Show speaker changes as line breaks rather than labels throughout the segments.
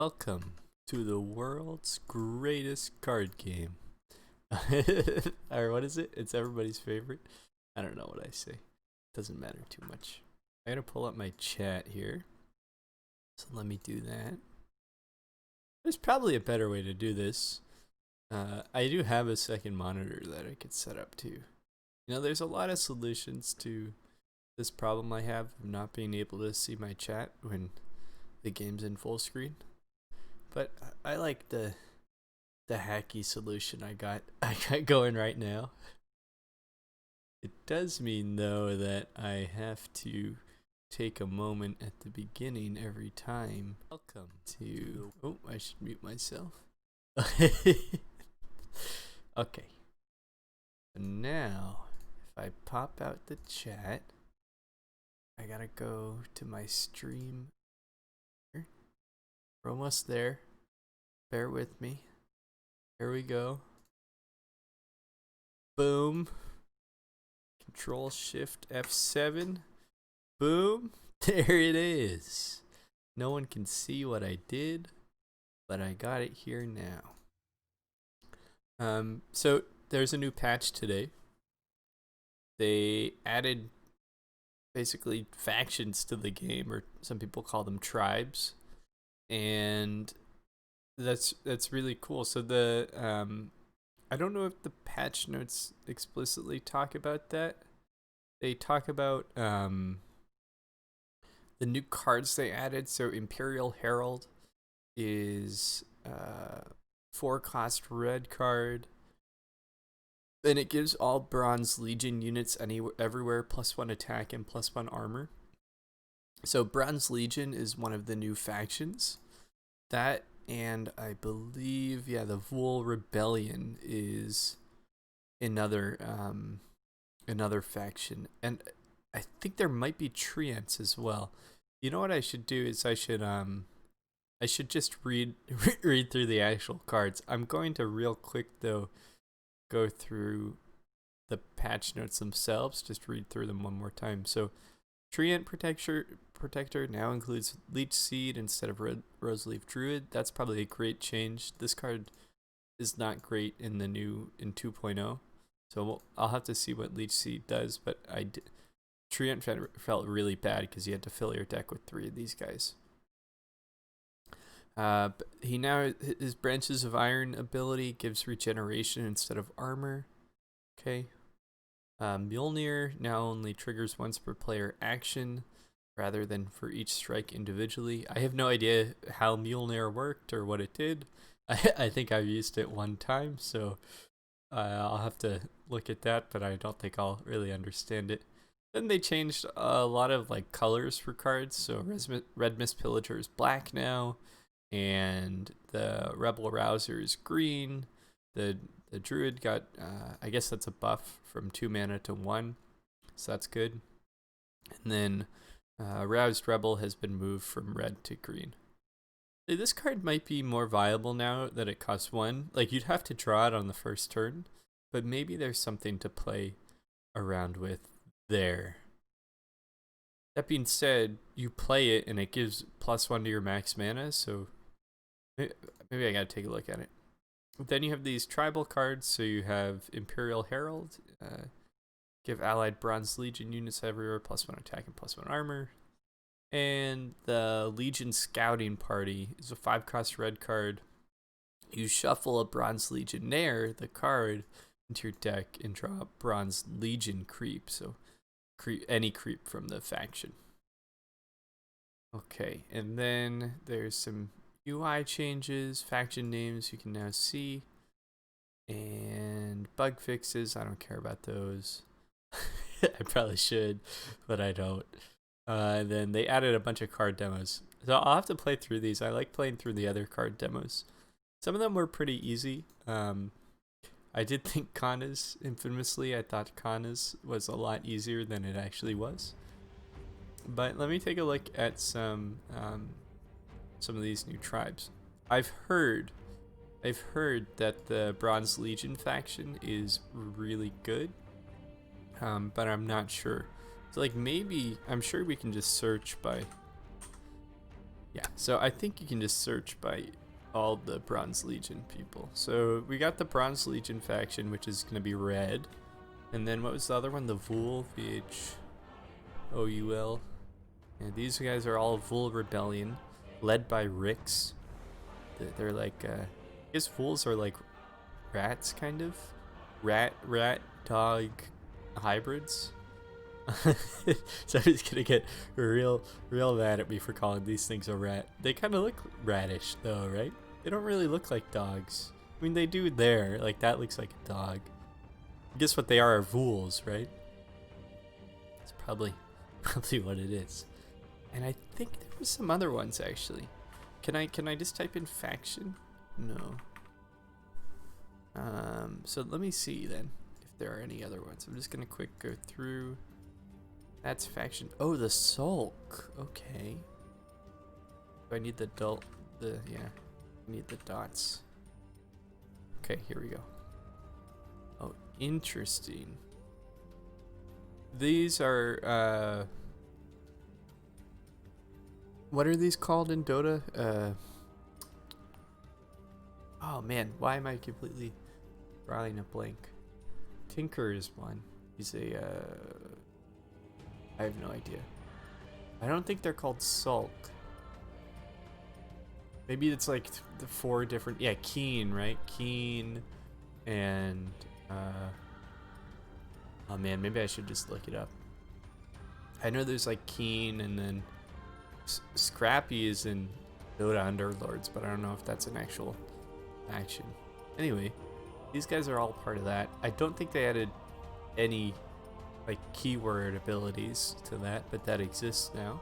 Welcome to the world's greatest card game. Or what is it? It's everybody's favorite. I don't know what I say. Doesn't matter too much. I gotta pull up my chat here. So let me do that. There's probably a better way to do this. I do have a second monitor that I could set up too. You know, there's a lot of solutions to this problem I have of not being able to see my chat when the game's in full screen. But I like the hacky solution I got going right now. It does mean though that I have to take a moment at the beginning every time. Welcome to I should mute myself. Okay. Now if I pop out the chat, I gotta go to my stream. We're almost there. Bear with me. Here we go. Boom. Control Shift F7. Boom. There it is. No one can see what I did, but I got it here now. So there's a new patch today. They added basically factions to the game, or some people call them tribes. And that's really cool. So the I don't know if the patch notes explicitly talk about that. They talk about the new cards they added. So Imperial Herald is 4-cost red card, and it gives all Bronze Legion units everywhere +1 attack and +1 armor. So Bronze Legion is one of the new factions. That, and I believe, the Vul Rebellion is another faction, and I think there might be Treants as well. You know what I should do is I should just read through the actual cards. I'm going to real quick though go through the patch notes themselves, just read through them one more time. So Treant Protector now includes Leech Seed instead of Roseleaf Druid. That's probably a great change. This card is not great in 2.0, so I'll have to see what Leech Seed does. But Treant felt really bad because you had to fill your deck with 3 of these guys. His Branches of Iron ability gives regeneration instead of armor. Okay. Mjolnir now only triggers once per player action, rather than for each strike individually. I have no idea how Mjolnir worked or what it did. I think I've used it one time, so I'll have to look at that, but I don't think I'll really understand it. Then they changed a lot of colors for cards. So Red Mist Pillager is black now, and the Rebel Rouser is green. The Druid got, I guess that's a buff from 2 mana to 1, so that's good. And then Roused Rebel has been moved from red to green. This card might be more viable now that it costs 1. You'd have to draw it on the first turn, but maybe there's something to play around with there. That being said, you play it and it gives +1 to your max mana, so maybe I gotta take a look at it. Then you have these tribal cards. So you have Imperial Herald, give allied Bronze Legion units everywhere +1 attack and +1 armor. And the Legion Scouting Party is a 5-cost red card. You shuffle a Bronze Legionnaire, the card, into your deck and draw a Bronze Legion creep. So any creep from the faction. Okay, and then there's some UI changes, faction names you can now see, and bug fixes. I don't care about those. I probably should, but I don't. And then they added a bunch of card demos, so I'll have to play through these. I like playing through the other card demos. Some of them were pretty easy. I did think Kana's, infamously, I thought Kana's was a lot easier than it actually was. But let me take a look at some of these new tribes. I've heard that the Bronze Legion faction is really good, but I'm not sure. So maybe, I'm sure we can just search by Yeah, so I think you can just search by all the Bronze Legion people. So we got the Bronze Legion faction, which is going to be red. And then what was the other one? The Vul, VHOUL. And these guys are all Vul Rebellion, led by Rix. They're like, I guess Vuls are like rats, kind of. Rat, dog hybrids. Somebody's gonna get real mad at me for calling these things a rat. They kind of look ratish, though, right? They don't really look like dogs. I mean, they do there. Like, that looks like a dog. I guess what they are Vuls, right? It's probably what it is. And I think there was some other ones, actually. Can I just type in faction? No. So let me see, then, if there are any other ones. I'm just gonna quick go through. That's faction. Oh, the Sulk. Okay. Do I need the yeah. I need the dots. Okay, here we go. Oh, interesting. These are, what are these called in Dota? Oh man, why am I completely drawing a blank? Tinker is one. He's a, I have no idea. I don't think they're called Sulk. Maybe it's like the 4 different, yeah, Keen, right? Keen and, oh man, maybe I should just look it up. I know there's like Keen and then Scrappy is in Dota Underlords, but I don't know if that's an actual action. Anyway, these guys are all part of that. I don't think they added any like keyword abilities to that, but that exists now.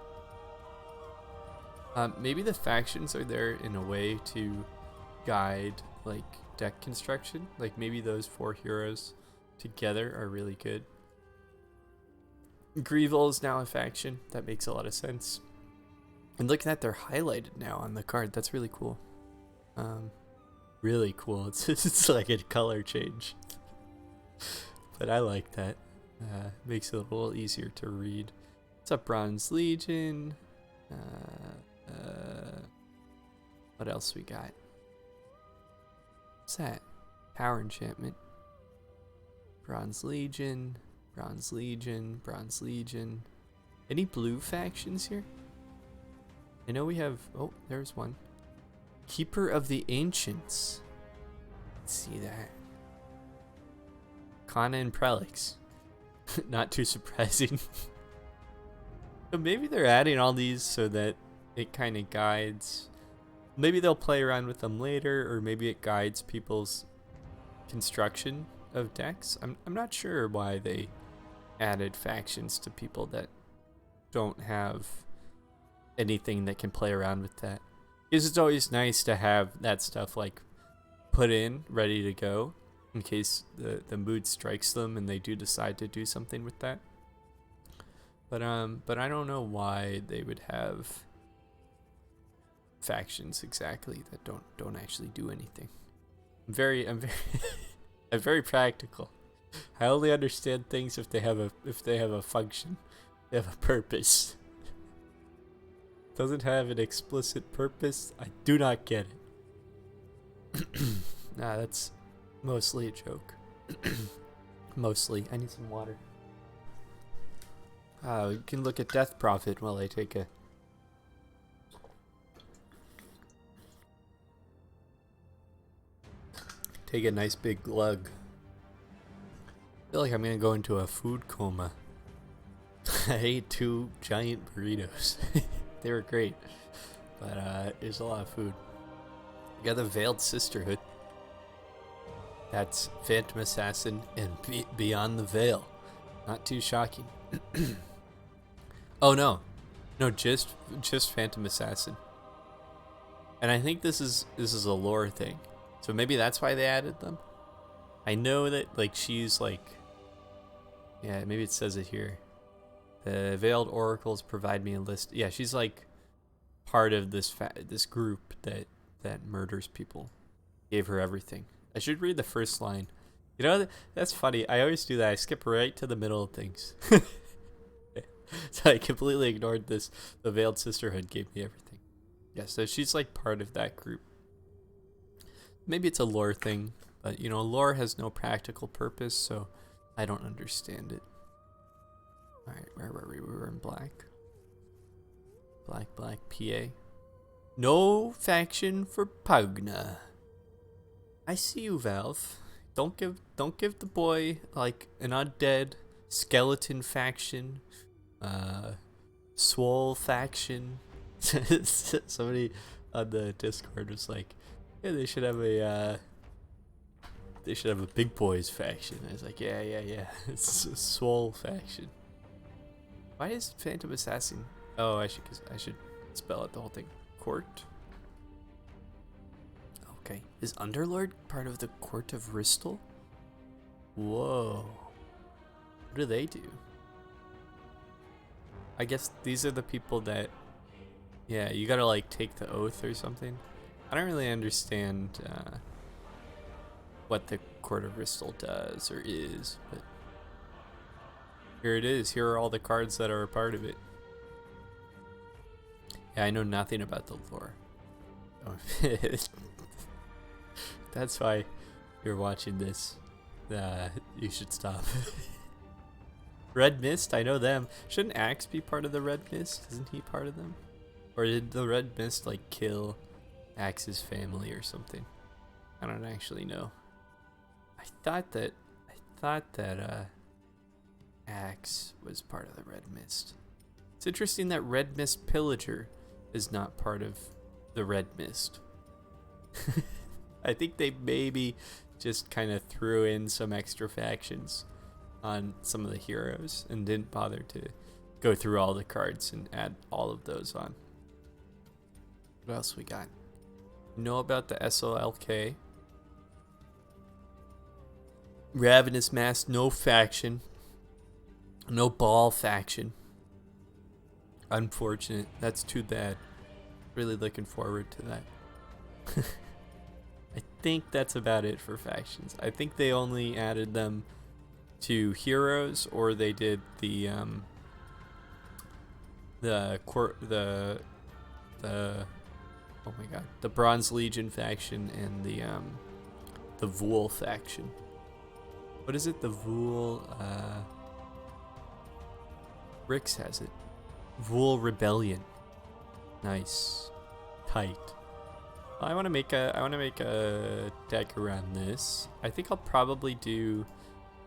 Maybe the factions are there in a way to guide like deck construction. Like maybe those 4 heroes together are really good. Greevil is now a faction. That makes a lot of sense. And looking at they're highlighted now on the card. That's really cool. Really cool. It's like a color change. But I like that. Makes it a little easier to read. What's up, Bronze Legion? What else we got? What's that? Power enchantment. Bronze Legion. Bronze Legion. Bronze Legion. Any blue factions here? I know we have... Oh, there's one. Keeper of the Ancients. Let's see that. Kana and Prelix. Not too surprising. So maybe they're adding all these so that it kind of guides. Maybe they'll play around with them later, or maybe it guides people's construction of decks. I'm not sure why they added factions to people that don't have anything that can play around with that. Because it's always nice to have that stuff like put in, ready to go, in case the mood strikes them and they do decide to do something with that. But I don't know why they would have factions exactly that don't actually do anything. I'm very I'm very practical. I only understand things if they have a function, they have a purpose. Doesn't have an explicit purpose, I do not get it. Nah, that's mostly a joke. Mostly. I need some water. We can look at Death Prophet while I take a nice big glug. I feel like I'm gonna go into a food coma. I ate 2 giant burritos. They were great, but there's a lot of food. We got the Veiled Sisterhood. That's Phantom Assassin and Beyond the Veil. Not too shocking. Oh no, just Phantom Assassin. And I think this is a lore thing, so maybe that's why they added them. I know that like she's like, yeah, maybe it says it here. The Veiled Oracles provide me a list. Yeah, she's like part of this group that murders people. Gave her everything. I should read the first line. You know, that's funny. I always do that. I skip right to the middle of things. So I completely ignored this. The Veiled Sisterhood gave me everything. Yeah, so she's like part of that group. Maybe it's a lore thing, but you know, lore has no practical purpose, so I don't understand it. Alright, where were we? We were in black. Black, PA. No faction for Pugna. I see you, Valve. Don't give the boy like an undead skeleton faction, swole faction. Somebody on the Discord was like, yeah, they should have a big boys faction. I was like, yeah. It's a swole faction. Why is Phantom Assassin? Oh, I should spell out the whole thing. Court. Okay. Is Underlord part of the Court of Ristal? Whoa. What do they do? I guess these are the people that, yeah, you gotta like take the oath or something. I don't really understand what the Court of Ristal does or is, but here it is. Here are all the cards that are a part of it. Yeah, I know nothing about the lore. That's why you're watching this. You should stop. Red Mist, I know them. Shouldn't Axe be part of the Red Mist? Isn't he part of them? Or did the Red Mist like kill Axe's family or something? I don't actually know. I thought that Axe was part of the Red Mist. It's interesting that Red Mist Pillager is not part of the Red Mist. I think they maybe just kind of threw in some extra factions on some of the heroes and didn't bother to go through all the cards and add all of those on. What else we got? Know about the SOLK. Ravenous Mass, no faction. No ball faction. Unfortunate. That's too bad. Really looking forward to that. I think that's about it for factions. I think they only added them to heroes, or they did the oh my god, the Bronze Legion faction and the Vul faction. What is it? The Vul Rix has it. Vul Rebellion. Nice. Tight. I want to make a deck around this. I think I'll probably do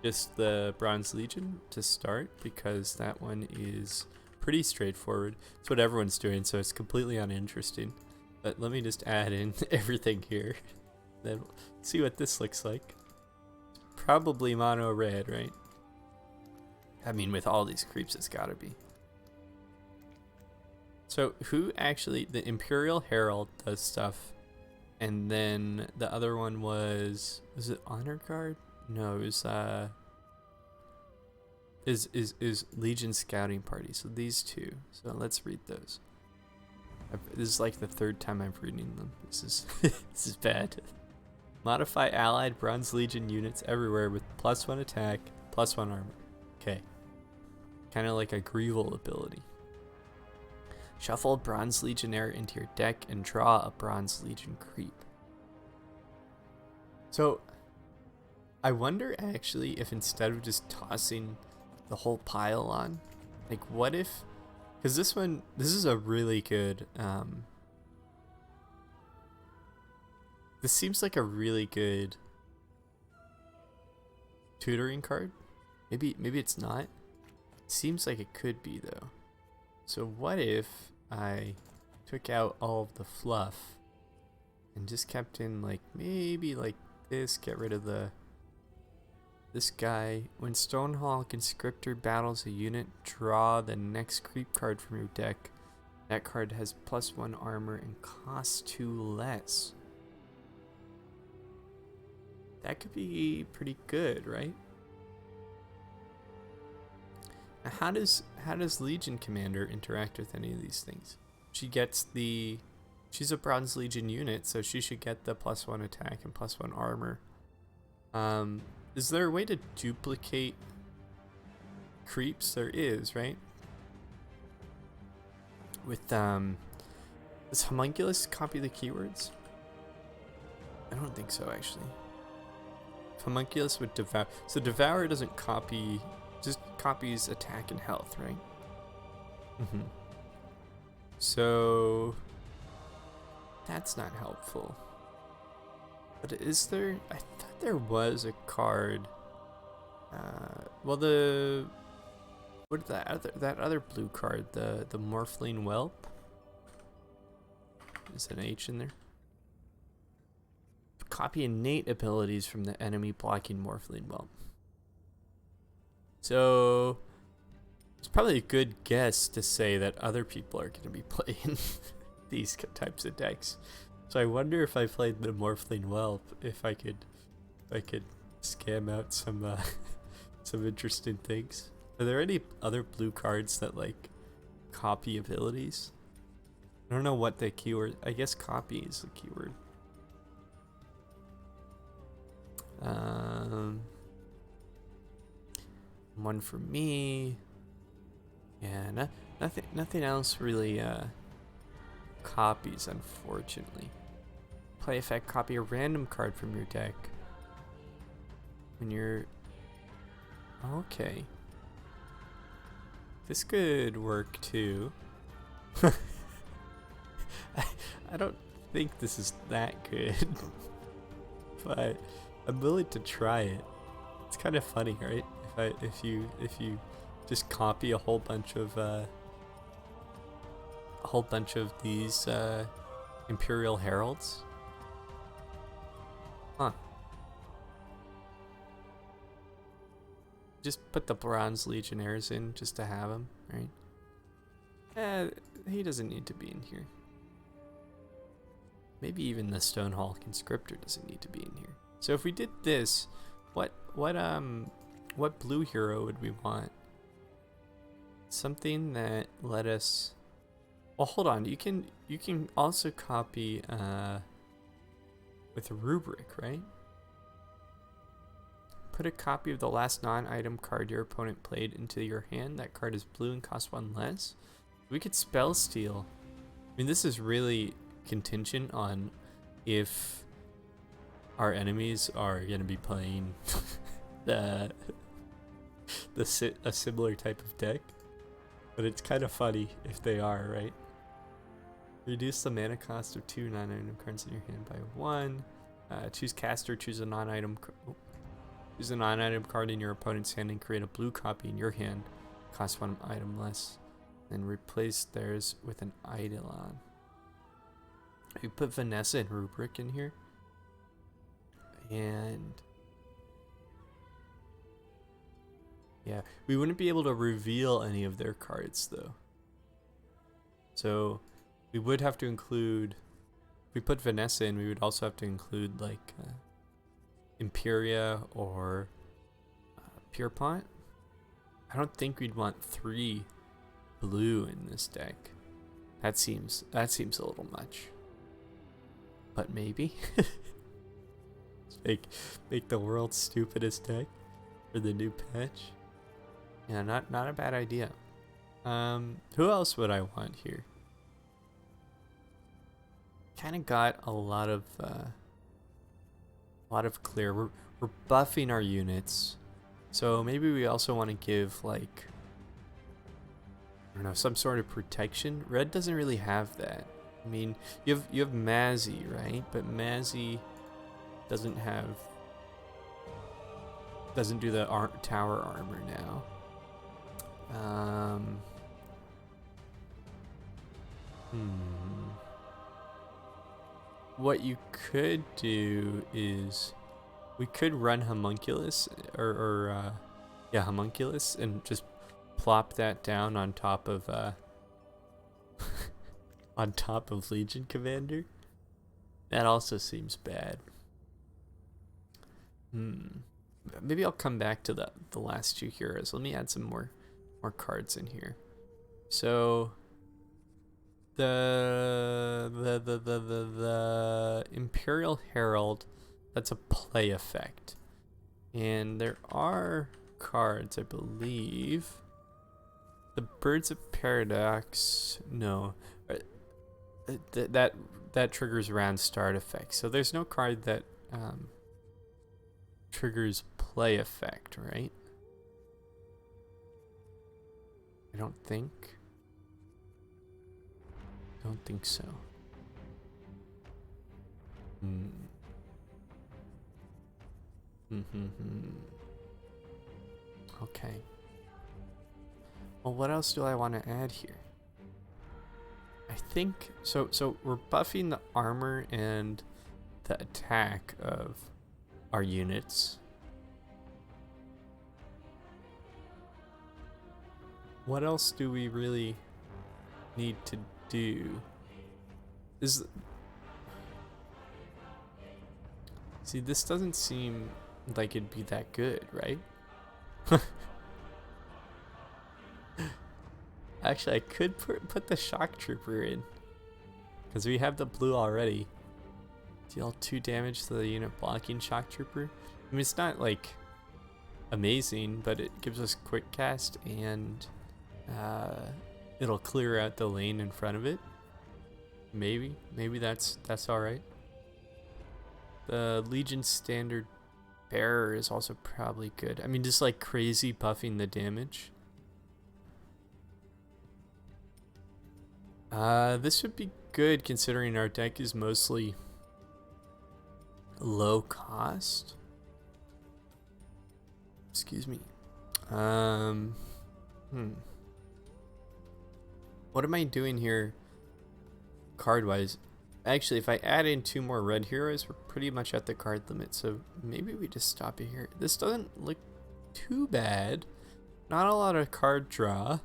just the Bronze Legion to start, because that one is pretty straightforward. It's what everyone's doing, so it's completely uninteresting. But let me just add in everything here. Then we'll see what this looks like. Probably mono red, right? I mean, with all these creeps, it's gotta be. So who actually, the Imperial Herald does stuff, and then the other one was it Honor Guard? No, it was is Legion Scouting Party. So these two. So let's read those. This is like the third time I'm reading them. This is this is bad. Modify allied Bronze Legion units everywhere with +1 attack, +1 armor. Okay. Kind of like a Grieval ability. Shuffle Bronze Legionnaire into your deck and draw a Bronze Legion creep. So, I wonder actually if instead of just tossing the whole pile on, like what if, because this is a really good, this seems like a really good tutoring card. Maybe it's not. Seems like it could be though. So what if I took out all of the fluff and just kept in like maybe like this, get rid of this guy. When Stonehall Conscriptor battles a unit, draw the next creep card from your deck. That card has +1 armor and costs 2 less. That could be pretty good, right? Now, how does Legion Commander interact with any of these things? She's a Bronze Legion unit, so she should get the +1 attack and +1 armor. Is there a way to duplicate creeps? There is, right? With Does Homunculus copy the keywords? I don't think so, actually. Homunculus would devour. So Devour doesn't copy, just copies attack and health, right? Mm-hmm. So that's not helpful. But is there? I thought there was a card. Well, what is that other blue card? The Morphling Whelp. Is an H in there? Copy innate abilities from the enemy blocking Morphling Whelp. So it's probably a good guess to say that other people are going to be playing these types of decks. So I wonder if I played the Morphling Whelp, if I could scam out some some interesting things. Are there any other blue cards that like copy abilities? I don't know what the keyword. I guess copy is the keyword. One for me. Yeah, nothing else really copies, unfortunately. Play effect: copy a random card from your deck. When you're okay, this could work too. I don't think this is that good, but I'm willing to try it. It's kind of funny, right? If you just copy a whole bunch of these Imperial Heralds. Huh. Just put the Bronze Legionnaires in just to have him, right? He doesn't need to be in here. Maybe even the Stonehall Conscriptor doesn't need to be in here. So if we did this, what blue hero would we want? Something that let us. Well, hold on. You can also copy with a rubric, right? Put a copy of the last non-item card your opponent played into your hand. That card is blue and costs 1 less. We could spell steal. I mean, this is really contingent on if our enemies are gonna be playing a similar type of deck. But it's kind of funny if they are, right? Reduce the mana cost of 2 non-item cards in your hand by 1. Choose caster. Choose a non-item card in your opponent's hand and create a blue copy in your hand. Cost 1 item less. Then replace theirs with an Eidolon. We put Vanessa and Rubric in here. And yeah, we wouldn't be able to reveal any of their cards though. So we would have to include, if we put Vanessa in, we would also have to include like Imperia or Pierpont. I don't think we'd want 3 blue in this deck. That seems a little much. But maybe. make the world's stupidest deck for the new patch. Yeah, not a bad idea. Who else would I want here? Kind of got a lot of clear. We're buffing our units, so maybe we also want to give like, I don't know, some sort of protection. Red doesn't really have that. I mean, you have Mazzy, right? But Mazzy doesn't do the tower armor now. What you could do is we could run Homunculus or Homunculus and just plop that down on top of on top of Legion Commander. That also seems bad. Maybe I'll come back to the last 2 heroes. Let me add some more cards in here. So the Imperial Herald, that's a play effect. And there are cards, I believe. The Birds of Paradox, no. that triggers round start effect. So there's no card that triggers play effect, right? I don't think so. Okay. Well, what else do I want to add here? I think so we're buffing the armor and the attack of our units. What else do we really need to do? See, this doesn't seem like it'd be that good, right? Actually, I could put the shock trooper in, because we have the blue already. Deal 2 damage to the unit blocking shock trooper. I mean, it's not like amazing, but it gives us quick cast, and it'll clear out the lane in front of it. Maybe that's all right. The Legion Standard Bearer is also probably good. I mean, just like crazy buffing the damage. This would be good considering our deck is mostly low cost. Excuse me. What am I doing here card wise? Actually, if I add in 2 more red heroes, we're pretty much at the card limit, so maybe we just stop it here. This doesn't look too bad. Not a lot of card draw.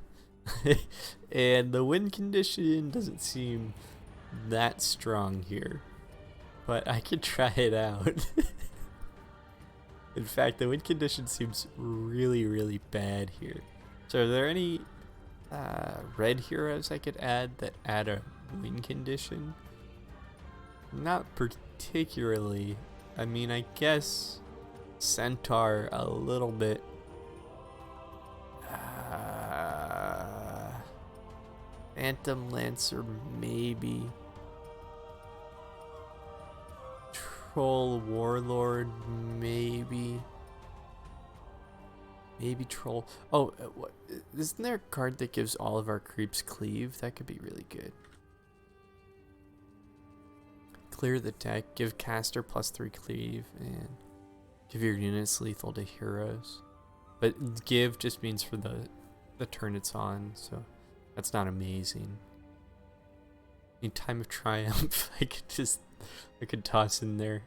And the win condition doesn't seem that strong here, but I could try it out. In fact, the win condition seems really bad here. So are there any red heroes I could add that add a win condition? Not particularly. I mean, I guess Centaur a little bit. Phantom Lancer maybe. Troll Warlord maybe. Maybe Troll. Oh, isn't there a card that gives all of our creeps cleave? That could be really good. Clear the deck, give caster +3 cleave, and give your units lethal to heroes. But give just means for the turn it's on, so that's not amazing. In Time of Triumph, I could toss in there.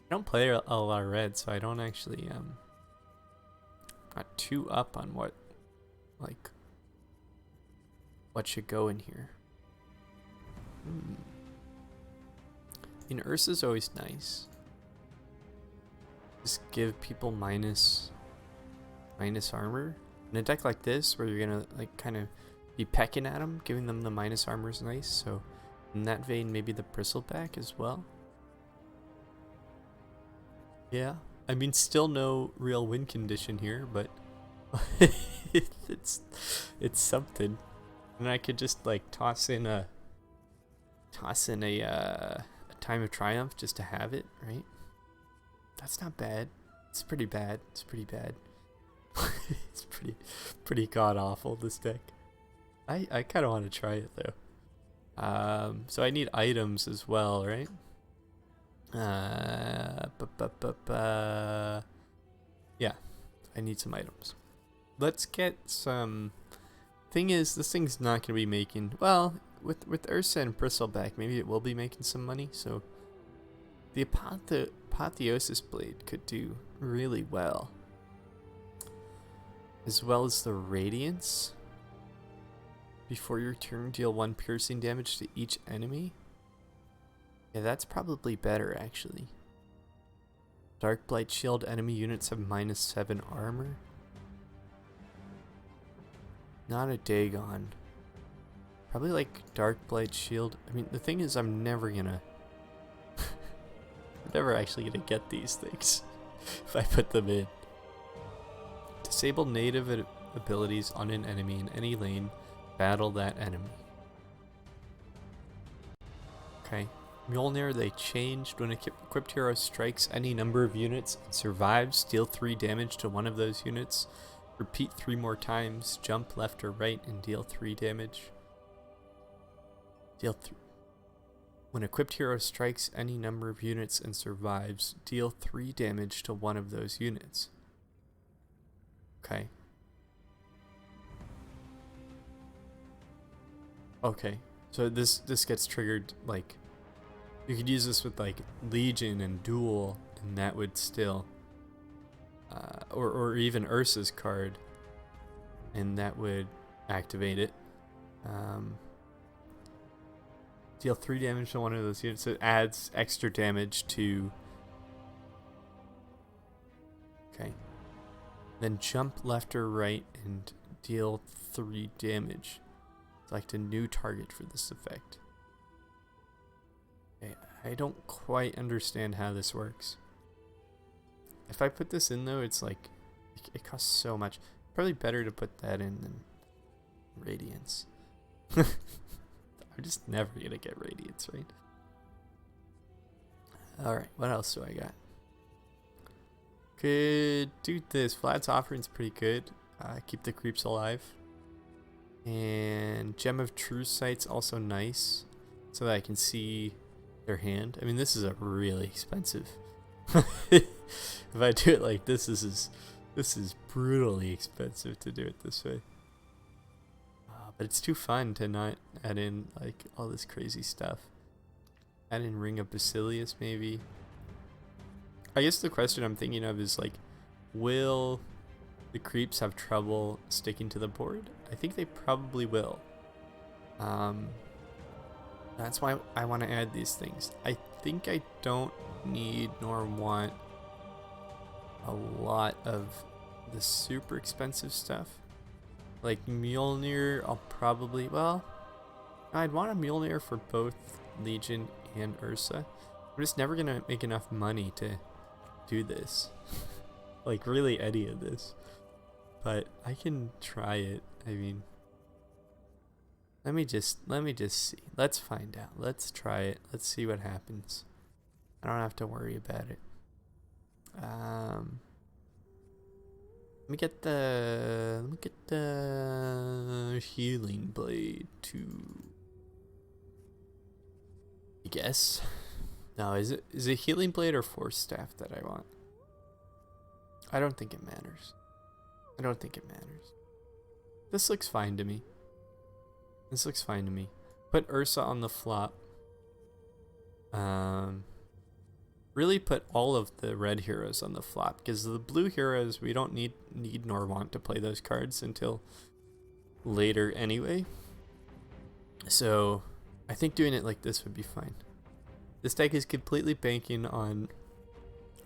I don't play a lot of red, so I don't actually not too up on what should go in here. I mean, Ursa's always nice. Just give people minus armor. In a deck like this, where you're gonna like kind of be pecking at them, giving them the minus armor is nice. So in that vein, maybe the Bristleback as well. Yeah, I mean, still no real win condition here, but it's something. And I could just like toss in a Time of Triumph just to have it, right? That's not bad. It's pretty bad. It's pretty bad. It's pretty god awful, this deck. I kind of want to try it though. So I need items as well, right? Yeah, I need some items. Let's get some. Thing is, this thing's not gonna be making well with Ursa and Bristleback. Maybe it will be making some money. So the Apotheosis Blade could do really well. As well as the Radiance. Before your turn, deal 1 piercing damage to each enemy. Yeah, that's probably better, actually. Dark Blight Shield, enemy units have -7 armor. Not a Dagon. Probably like Dark Blight Shield. I mean, the thing is, I'm never actually gonna get these things if I put them in. Disable native abilities on an enemy in any lane. Battle that enemy. Okay. Mjolnir, they changed. When equipped hero strikes any number of units and survives, deal 3 damage to one of those units. Repeat 3 more times. Jump left or right and deal 3 damage. When equipped hero strikes any number of units and survives, deal 3 damage to one of those units. Okay. Okay. So this gets triggered, like, you could use this with like Legion and Duel, and that would still, or even Ursa's card, and that would activate it. Deal 3 damage to one of those units. So it adds extra damage to. Okay. Then jump left or right and deal 3 damage. Select a new target for this effect. Okay, I don't quite understand how this works. If I put this in though, it's like, it costs so much. Probably better to put that in than Radiance. I'm just never gonna get Radiance, right? Alright, what else do I got? Could do this. Vlad's Offering's pretty good. Keep the creeps alive. And Gem of True Sight's also nice, so that I can see their hand. I mean, this is a really expensive. If I do it like this, this is brutally expensive to do it this way. But it's too fun to not add in like all this crazy stuff. Add in Ring of Basilius maybe. I guess the question I'm thinking of is like, will the creeps have trouble sticking to the board? I think they probably will. That's why I want to add these things. I think I don't need nor want a lot of the super expensive stuff. Like Mjolnir, I'll probably, well, I'd want a Mjolnir for both Legion and Ursa. I'm just never gonna make enough money to do this. Like really any of this. But I can try it. I mean, let me just see. Let's find out. Let's try it. Let's see what happens. I don't have to worry about it. Let me get the healing blade too. I guess. No, is it healing blade or force staff that I want? I don't think it matters. I don't think it matters. This looks fine to me. This looks fine to me. Put Ursa on the flop. Really put all of the red heroes on the flop, because the blue heroes, we don't need nor want to play those cards until later anyway. So I think doing it like this would be fine. This deck is completely banking on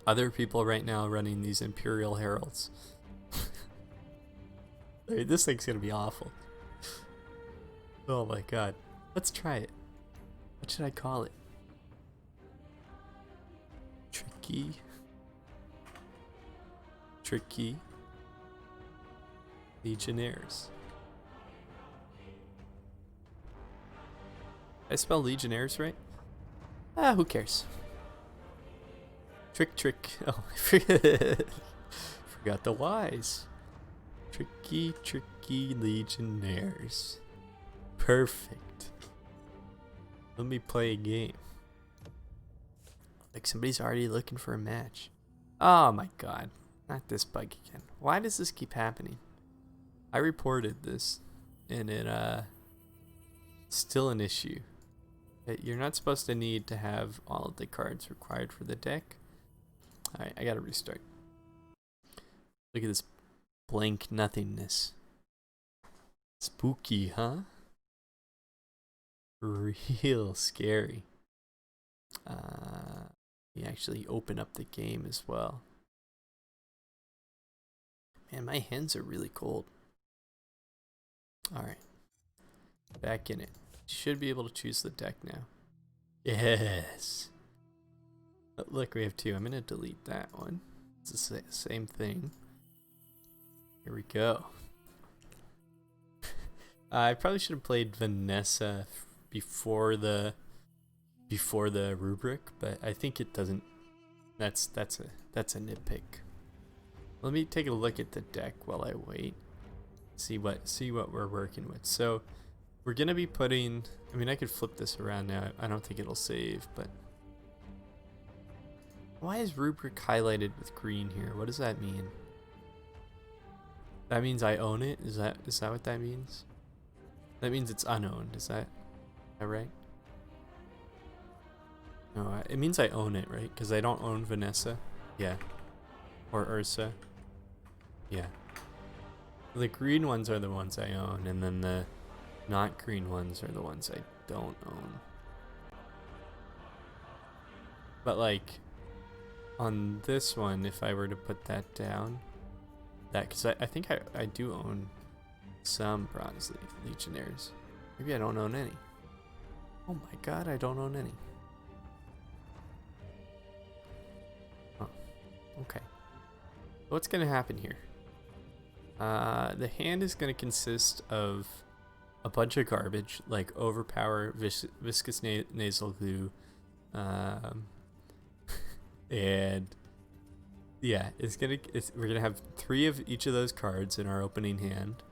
other people right now running these Imperial Heralds. I mean, this thing's gonna be awful. Oh my god. Let's try it. What should I call it? Tricky Legionnaires. Did I spell Legionnaires right? Who cares? Trick. Oh, I forgot the Y's. Tricky Legionnaires. Perfect. Let me play a game. Like somebody's already looking for a match. Oh my god. Not this bug again. Why does this keep happening? I reported this and it still an issue. You're not supposed to need to have all of the cards required for the deck. Alright, I gotta restart. Look at this blank nothingness. Spooky, huh? Real scary. We actually open up the game as well. Man, my hands are really cold. Alright. Back in it. Should be able to choose the deck now. Yes. Look, we have 2. I'm going to delete that one. It's the same thing. Here we go. I probably should have played Vanessa before the before the rubric, but I think it doesn't. That's a nitpick. Let me take a look at the deck while I wait. See what we're working with. So we're gonna be putting. I mean, I could flip this around now. I don't think it'll save, but why is rubric highlighted with green here? What does that mean? That means I own it? Is that what that means? That means it's unowned. Is that right? No, it means I own it, right? Because I don't own Vanessa. Yeah. Or Ursa. Yeah. The green ones are the ones I own, and then the not green ones are the ones I don't own. But like, on this one, if I were to put that down, because I think I do own some Bronze Legionnaires. Maybe I don't own any. Oh my god, I don't own any. Oh, okay. What's gonna happen here? The hand is gonna consist of a bunch of garbage, like Overpower, Viscous Nasal Glue, and yeah, we're gonna have 3 of each of those cards in our opening hand,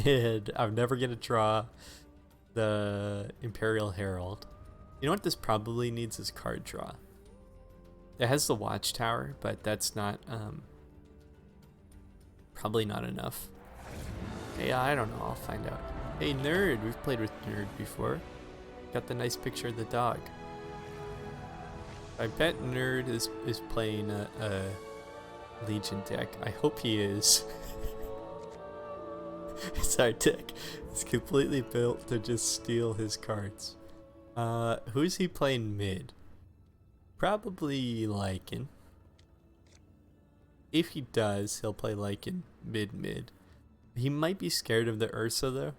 and I'm never gonna draw the Imperial Herald. You know what this probably needs is card draw. It has the Watchtower, but that's not probably not enough. Yeah, I don't know. I'll find out. Hey, Nerd. We've played with Nerd before. Got the nice picture of the dog. I bet Nerd is playing a Legion deck. I hope he is. It's our deck. It's completely built to just steal his cards. Who's he playing mid? Probably Lycan. If he does, he'll play Lycan mid. He might be scared of the Ursa though.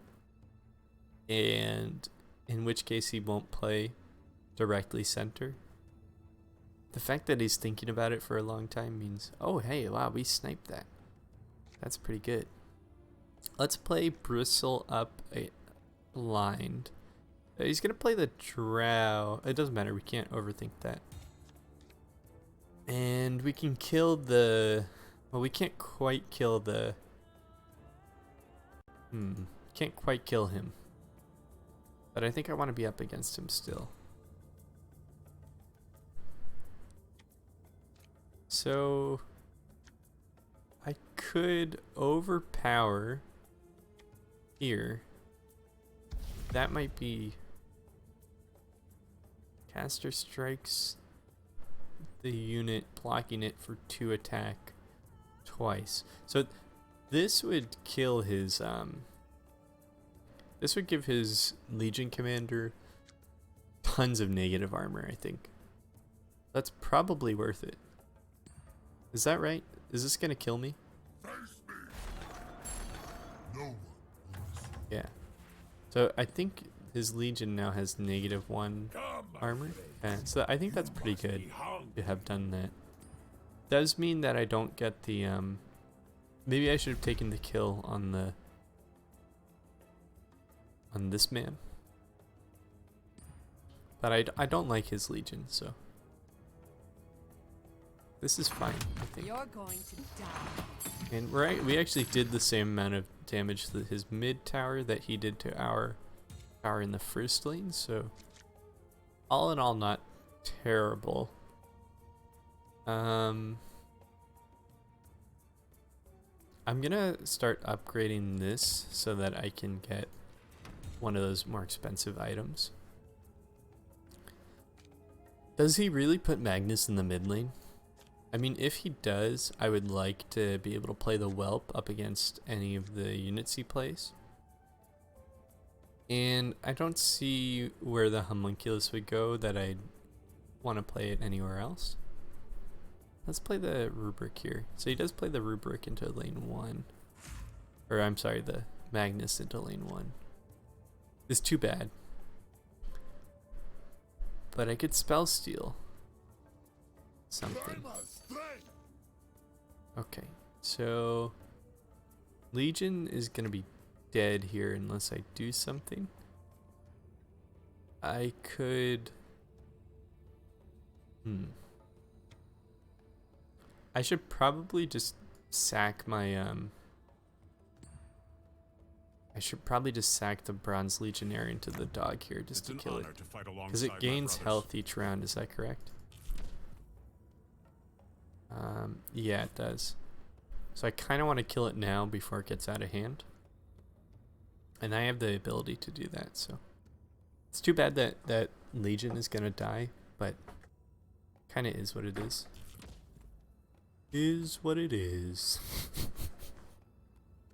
And in which case he won't play directly center. The fact that he's thinking about it for a long time means, oh hey, wow, we sniped that. That's pretty good. Let's play Bristle up blind. He's gonna play the Drow. It doesn't matter, we can't overthink that. And we can kill the... Well, we can't quite kill the... Can't quite kill him. But I think I want to be up against him still. So... I could overpower here. That might be... Caster strikes the unit, blocking it for 2 attack twice. So this would kill his this would give his Legion commander tons of negative armor, I think. That's probably worth it. Is that right? Is this gonna kill me? Yeah. So I think his Legion now has -1 armor. So I think that's pretty good to have done that. Does mean that I don't get the maybe I should have taken the kill on this man. But I don't like his Legion, so this is fine, I think.
You're going to die.
And we actually did the same amount of damage to his mid tower that he did to our tower in the first lane, so all in all, not terrible. I'm gonna start upgrading this so that I can get one of those more expensive items. Does he really put Magnus in the mid lane? I mean, if he does, I would like to be able to play the Whelp up against any of the units he plays. And I don't see where the Homunculus would go that I'd want to play it anywhere else. Let's play the Rubric here. So he does play the Rubric into lane 1. Or I'm sorry, the Magnus into lane 1. It's too bad. But I could spell steal something. Okay, so Legion is gonna be dead here unless I do something. I could Hmm. I should probably just sack my I should probably just sack the Bronze Legionnaire into the dog here just to kill it. Because it gains health each round, is that correct? Yeah, it does. So I kind of want to kill it now before it gets out of hand. And I have the ability to do that, so. It's too bad that that Legion is going to die, but kind of is what it is. Is what it is.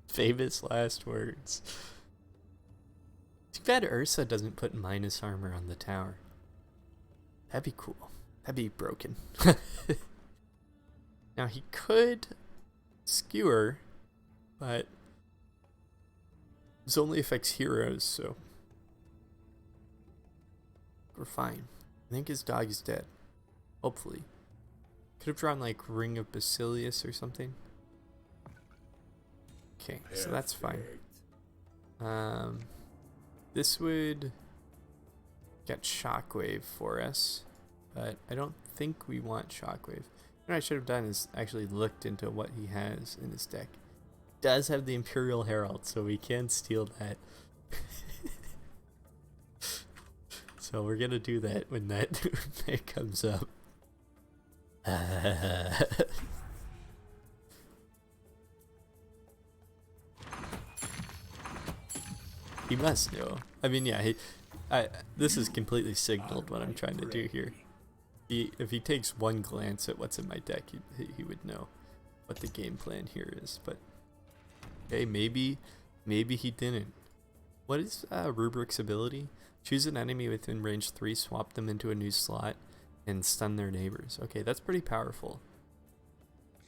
Famous last words. Too bad Ursa doesn't put minus armor on the tower. That'd be cool. That'd be broken. Now he could skewer, but this only affects heroes, so we're fine. I think his dog is dead. Hopefully. Could have drawn like Ring of Basilius or something. Okay, so that's fine. This would get Shockwave for us, but I don't think we want Shockwave. What I should have done is actually looked into what he has in his deck. Does have the Imperial Herald, so we can steal that. So we're gonna do that when that comes up. He must know. I mean, yeah. This is completely signaled what I'm trying to do here. If he takes one glance at what's in my deck, he would know what the game plan here is. But okay, maybe he didn't. What is Rubrik's ability? Choose an enemy within range 3, swap them into a new slot, and stun their neighbors. Okay, that's pretty powerful.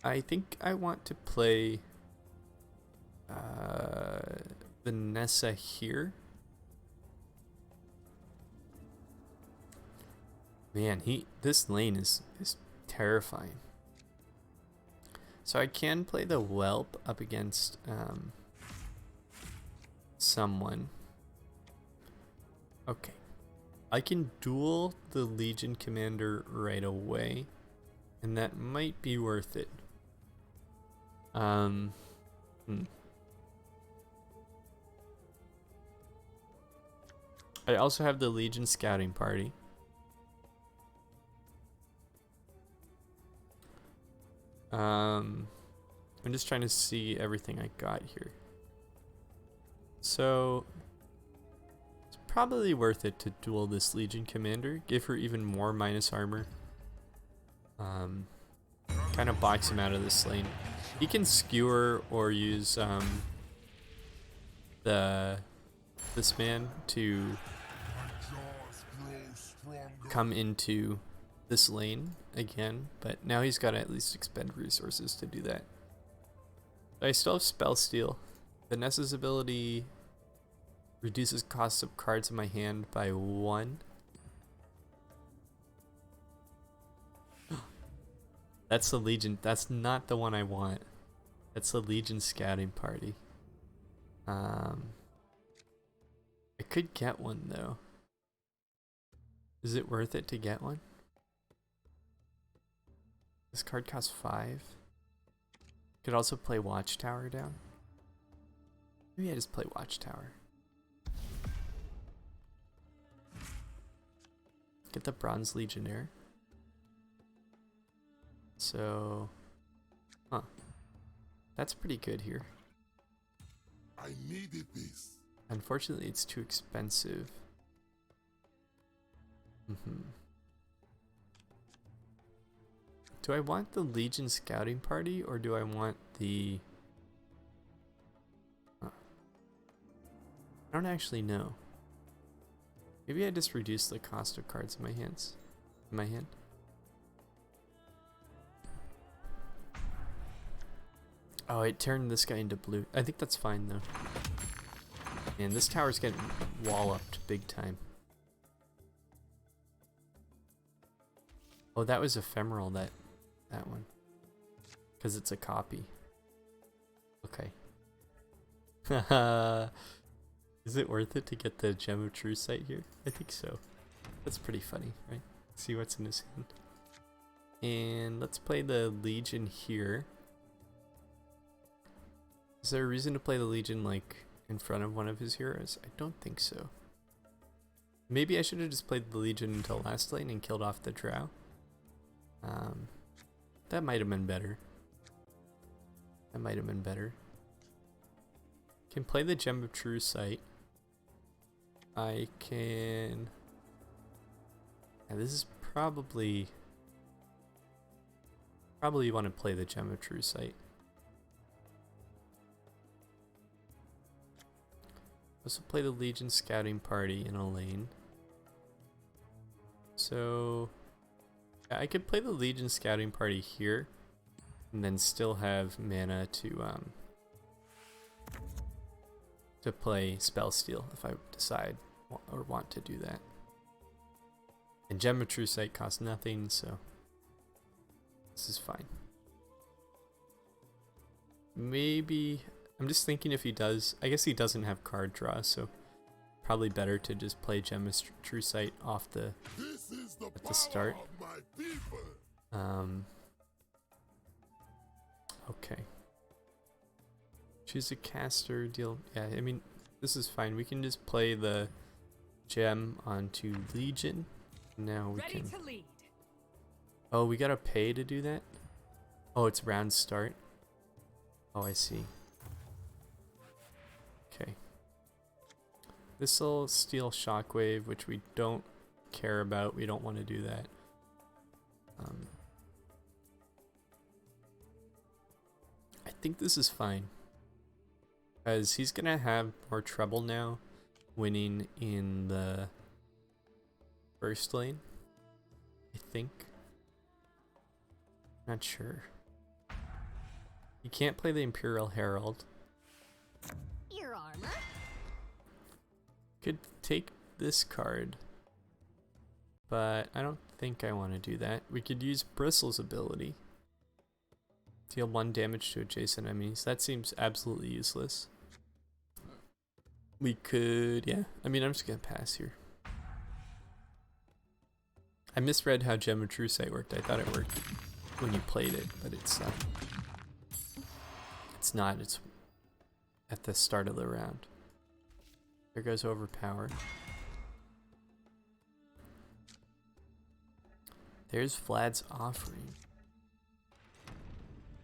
I think I want to play Vanessa here. Man, this lane is terrifying. So I can play the Whelp up against someone. Okay. I can duel the Legion Commander right away, and that might be worth it. I also have the Legion Scouting Party. I'm just trying to see everything I got here. So it's probably worth it to duel this Legion Commander, give her even more minus armor. Kind of box him out of this lane. He can skewer or use this man to come into this lane again, but now he's got to at least expend resources to do that. But I still have Spell Steal. Vanessa's ability reduces costs of cards in my hand by 1. That's the Legion. That's not the one I want. That's the Legion Scouting Party. I could get one though. Is it worth it to get one? This card costs 5. Could also play Watchtower down. Maybe I just play Watchtower. Get the Bronze Legionnaire. So, that's pretty good here.
I needed this.
Unfortunately, it's too expensive. Do I want the Legion Scouting Party or do I want the... I don't actually know. Maybe I just reduce the cost of cards in my hand. Oh, it turned this guy into blue. I think that's fine though. Man, this tower's getting walloped big time. Oh, that was ephemeral, that one. Because it's a copy. Okay. Is it worth it to get the Gem of True Sight here? I think so. That's pretty funny, right? See what's in his hand. And let's play the Legion here. Is there a reason to play the Legion like in front of one of his heroes? I don't think so. Maybe I should have just played the Legion until last lane and killed off the Drow. That might have been better. That might have been better. Can play the Gem of True Sight. I can... Yeah, this is probably you want to play the Gem of True Sight. Also play the Legion Scouting Party in a lane. So yeah, I could play the Legion Scouting Party here and then still have mana to play Spell Steal if I decide or want to do that. And Gem of True Sight costs nothing, so this is fine. Maybe, I'm just thinking if he does, I guess he doesn't have card draw, so probably better to just play Gem of True Sight off at the start. Okay. Choose a caster, deal, yeah, I mean, this is fine. We can just play the gem onto Legion. Now we can... Oh, we gotta pay to do that? Oh, it's round start. Oh, I see. Okay. This'll steal Shockwave, which we don't care about. We don't want to do that. I think this is fine. Because he's gonna have more trouble now winning in the first lane, I think. Not sure. You can't play the Imperial Herald.
Your armor?
Could take this card, but I don't think I want to do that. We could use Bristle's ability. Deal 1 damage to adjacent enemies. That seems absolutely useless. We could, yeah. I mean, I'm just gonna pass here. I misread how Gem of True Sight worked. I thought it worked when you played it, but it's not. It's at the start of the round. There goes Overpower. There's Vlad's Offering.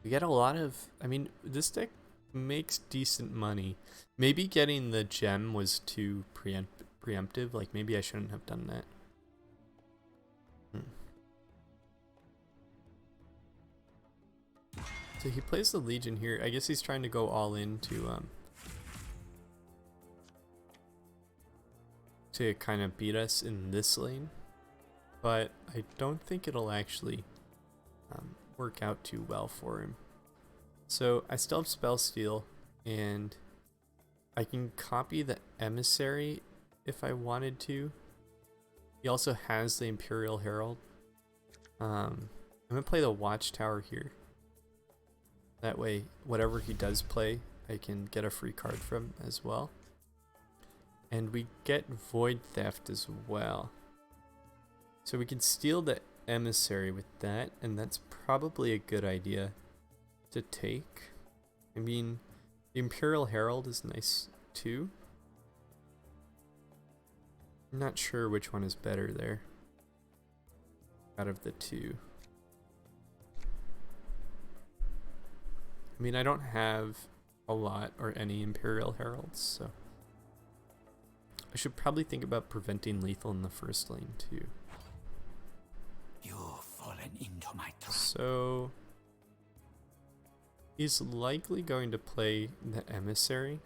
We get a lot of, I mean, this deck makes decent money. Maybe getting the gem was too preemptive. Like, maybe I shouldn't have done that. So he plays the Legion here. I guess he's trying to go all in to kind of beat us in this lane. But I don't think it'll actually work out too well for him. So I still have Spell Steal, and I can copy the Emissary if I wanted to. He also has the Imperial Herald. I'm gonna play the Watchtower here. That way, whatever he does play, I can get a free card from as well. And we get Void Theft as well. So we can steal the Emissary with that, and that's probably a good idea to take. I mean, the Imperial Herald is nice too. I'm not sure which one is better there out of the two. I mean, I don't have a lot or any Imperial Heralds, so I should probably think about preventing lethal in the first lane too.
You've fallen into my trap.
So he's likely going to play the Emissary.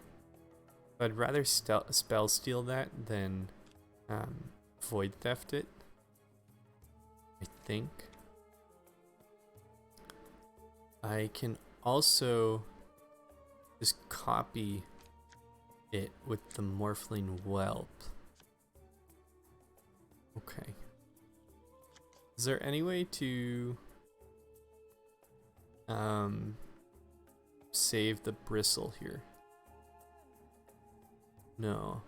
But I'd rather Spell Steal that than Void Theft it, I think. I can also just copy it with the Morphling Whelp. Okay. Is there any way to save the Bristle here? No.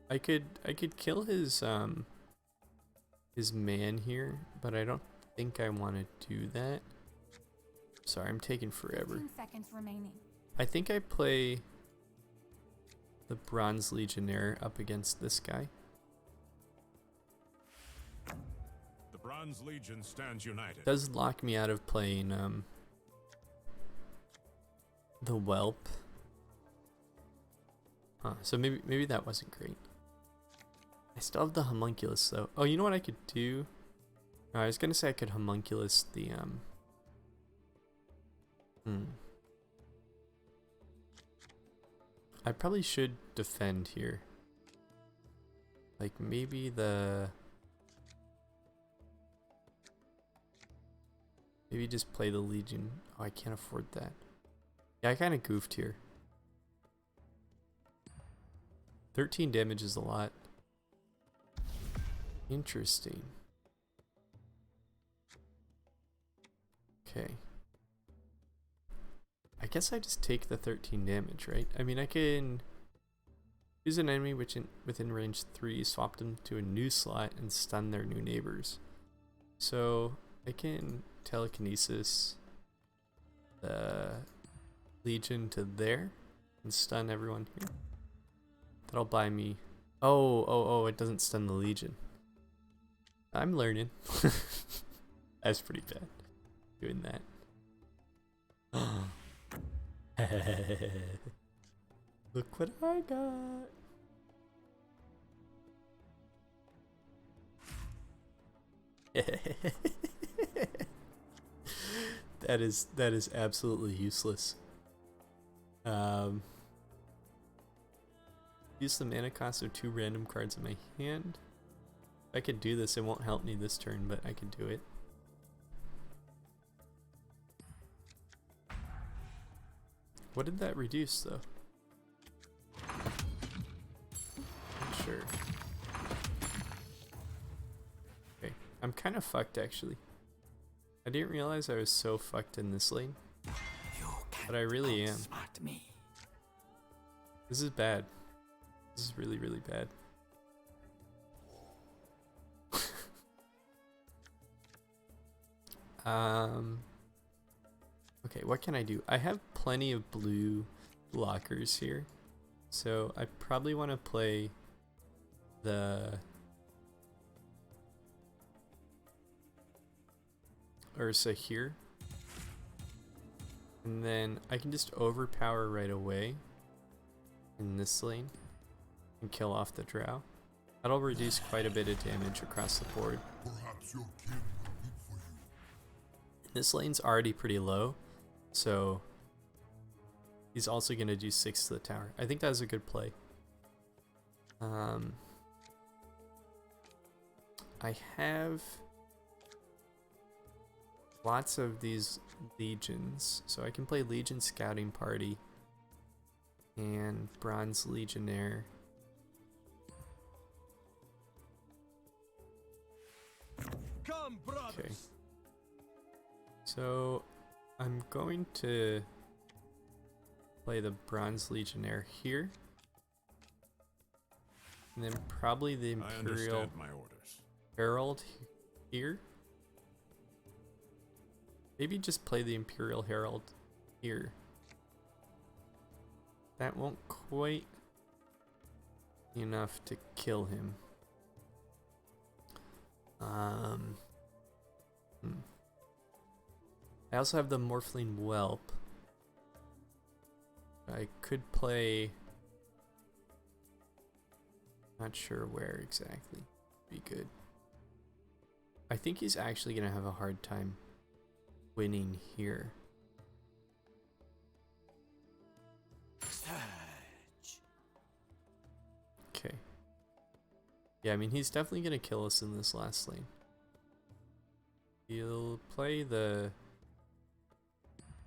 I could kill his man here, but I don't think I want to do that. Sorry, I'm taking forever.
15 seconds remaining.
I think I play the Bronze Legionnaire up against this guy.
The Bronze Legion stands united.
Does lock me out of playing the Whelp. Huh, so maybe that wasn't great. I still have the Homunculus though. Oh, you know what I could do? I was gonna say I could Homunculus the I probably should defend here. Like maybe just play the Legion. Oh, I can't afford that. Yeah, I kind of goofed here. 13 damage is a lot. Interesting. Okay. I guess I just take the 13 damage, right? I mean, I can use an enemy within range 3, swap them to a new slot, and stun their new neighbors. So I can telekinesis the Legion to there and stun everyone here. That'll buy me. Oh, it doesn't stun the Legion. I'm learning. That's pretty bad doing that. Look what I got. That is absolutely useless. Use the mana cost of 2 random cards in my hand. If I could do this, it won't help me this turn, but I can do it. What did that reduce though? Not sure. Okay, I'm kind of fucked actually. I didn't realize I was so fucked in this lane, but I really am.
Me.
This is bad. This is really, really bad. Okay, what can I do? I have plenty of blue blockers here, so I probably want to play the Ursa here, and then I can just overpower right away in this lane and kill off the Drow. That'll reduce quite a bit of damage across the board.
Perhaps your kin will weep for you.
This lane's already pretty low, so he's also going to do 6 to the tower. I think that was a good play. I have lots of these legions, so I can play Legion Scouting Party and Bronze Legionnaire. Okay. So I'm going to play the Bronze Legionnaire here, and then probably the Imperial Herald here. Maybe just play the Imperial Herald here. That won't quite be enough to kill him. I also have the Morphling Whelp. I could play, not sure where exactly. Be good. I think he's actually gonna have a hard time winning here.
Surge.
Okay. Yeah, I mean, he's definitely gonna kill us in this last lane. He'll play the...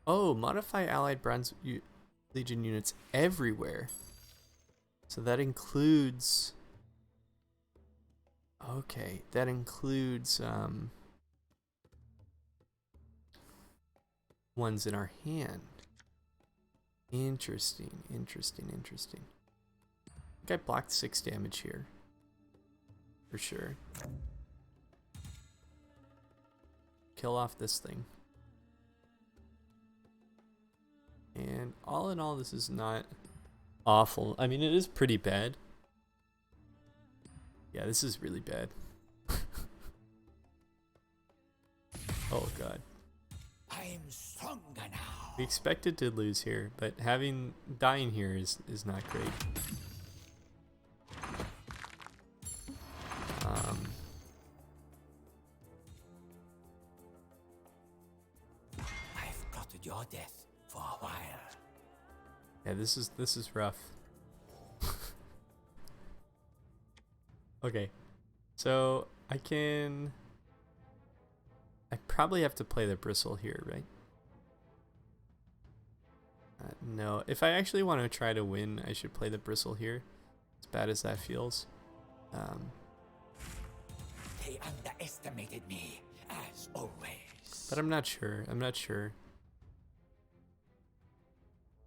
Oh, modify allied Bronze Legion units everywhere. So that includes... Okay, that includes ones in our hand. Interesting, interesting, interesting. I think I blocked 6 damage here. For sure. kill off this thing. And all in all, this is not awful. I mean, it is pretty bad. Yeah, this is really bad. Oh god.
I'm stronger now.
We expected to lose here, but dying here is not great.
I've plotted your death for a while.
Yeah, this is rough. Okay, so I probably have to play the bristle here, right? No, if I actually want to try to win, I should play the bristle here, as bad as that feels.
They underestimated me, as always.
But I'm not sure.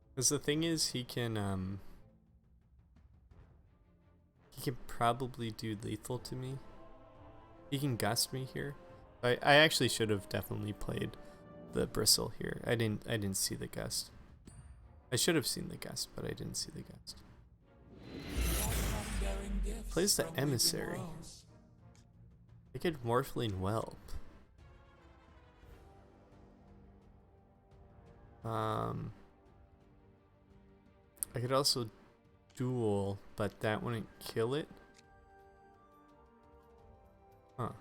Because the thing is, he can probably do lethal to me. He can gust me here. I actually should have definitely played the bristle here. I didn't see the gust. I should have seen the gust, but I didn't see the gust. Plays the emissary. I could Morphling Whelp. I could also duel, but that wouldn't kill it. Huh.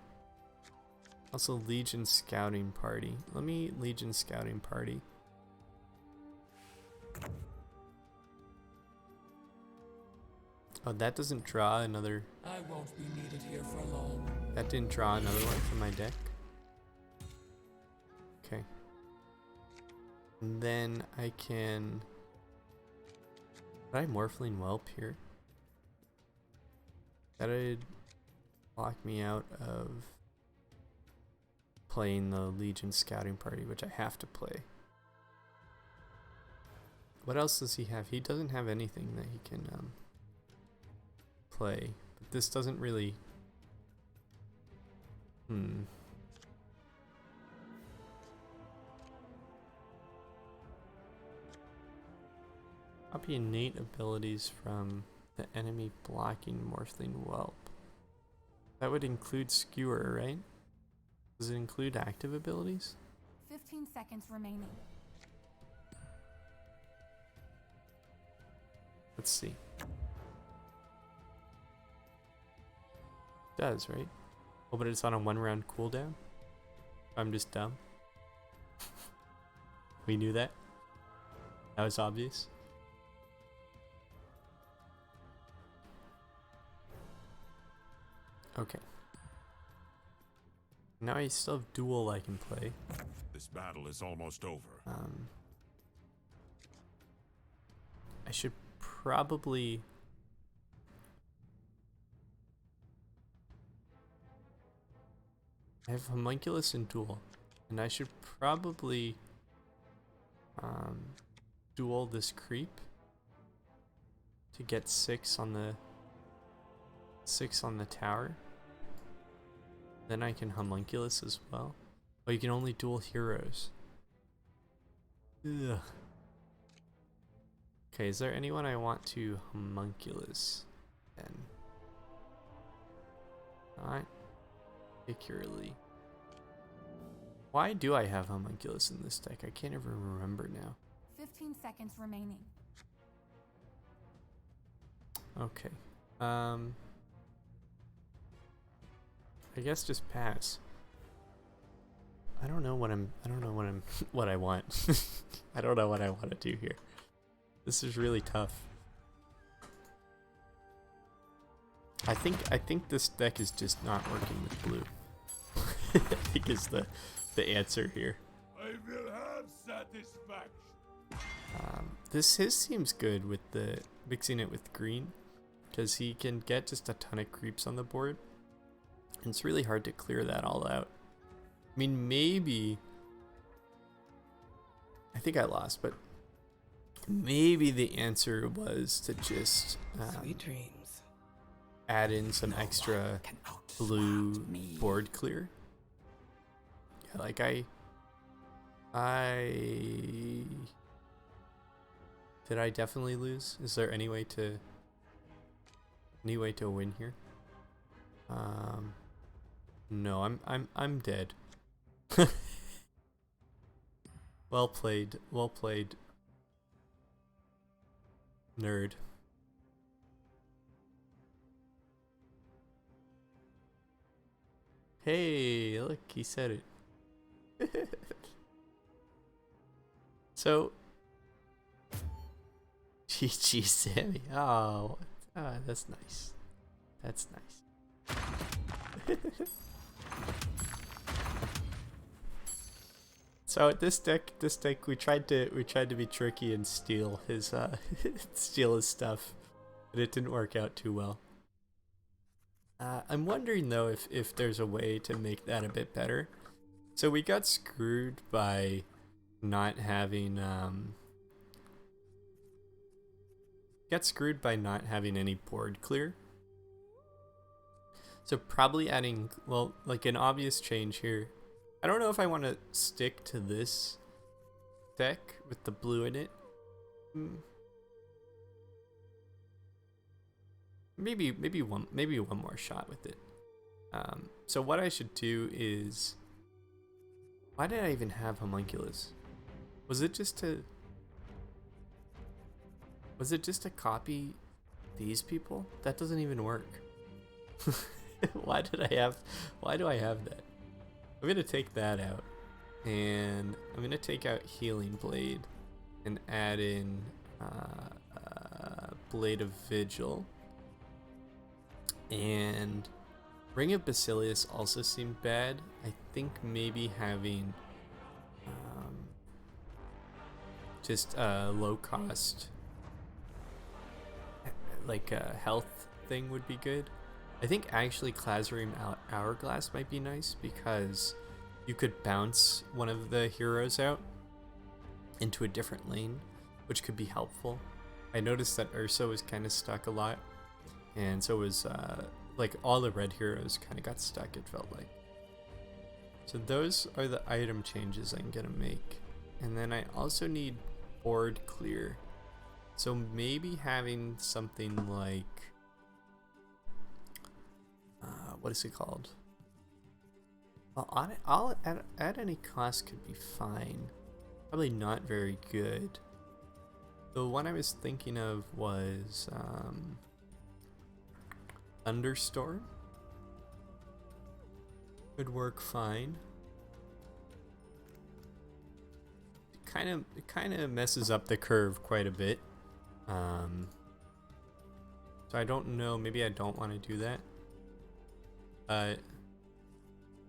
Also Legion Scouting Party. Let me Legion Scouting Party. Oh, that doesn't draw another.
I won't be needed here for long.
That didn't draw another one from my deck. Okay. And then I can. Did I Morphling Whelp here? That would lock me out of playing the Legion Scouting Party, which I have to play. What else does he have? He doesn't have anything that he can play. But this doesn't really... Copy innate abilities from the enemy blocking Morphling Whelp. That would include Skewer, right? Does it include active abilities?
15 seconds remaining.
Let's see. It does, right? Oh, but it's on a 1-round cooldown? I'm just dumb. We knew that. That was obvious. Okay. Now I still have duel I can play.
This battle is almost over.
I should probably... I have Homunculus and duel, and I should probably duel this creep to get 6 on the tower. Then I can Homunculus as well. Oh, you can only duel heroes. Ugh. Okay, is there anyone I want to Homunculus then? Not particularly. Why do I have Homunculus in this deck? I can't even remember now.
15 seconds remaining.
Okay. I guess just pass. I don't know what I want. I don't know what I want to do here. This is really tough. I think this deck is just not working with blue. I think is the answer here.
I will have satisfaction.
His seems good with the mixing it with green, because he can get just a ton of creeps on the board. And it's really hard to clear that all out. I mean, maybe... I think I lost, but maybe the answer was to just
Sweet dreams.
add in some extra blue board clear. like I did I definitely lose? Is there any way to win here? No, I'm dead. Well played, nerd. Hey, look, he said it. So, GG Sammy. Oh, that's nice. That's nice. So this deck, we tried to be tricky and steal his steal his stuff, but it didn't work out too well. I'm wondering though if there's a way to make that a bit better. So we got screwed by not having any board clear. So probably adding, well, like an obvious change here. I don't know if I want to stick to this deck with the blue in it. Maybe one more shot with it. So what I should do is, why did I even have Homunculus? Was it just to copy these people? That doesn't even work. Why do I have that? I'm gonna take that out, and I'm gonna take out Healing Blade and add in Blade of Vigil. And Ring of Basilius also seemed bad. I think maybe having just a low cost like a health thing would be good. I think actually Clazorim Hourglass might be nice because you could bounce one of the heroes out into a different lane, which could be helpful. I noticed that Ursa was kind of stuck a lot, and so was like all the red heroes kind of got stuck, it felt like. So those are the item changes I'm gonna make. And then I also need board clear. So maybe having something like what is it called? Well, at any cost could be fine. Probably not very good. The one I was thinking of was Thunderstorm. Could work fine. It kind of messes up the curve quite a bit. So I don't know. Maybe I don't want to do that.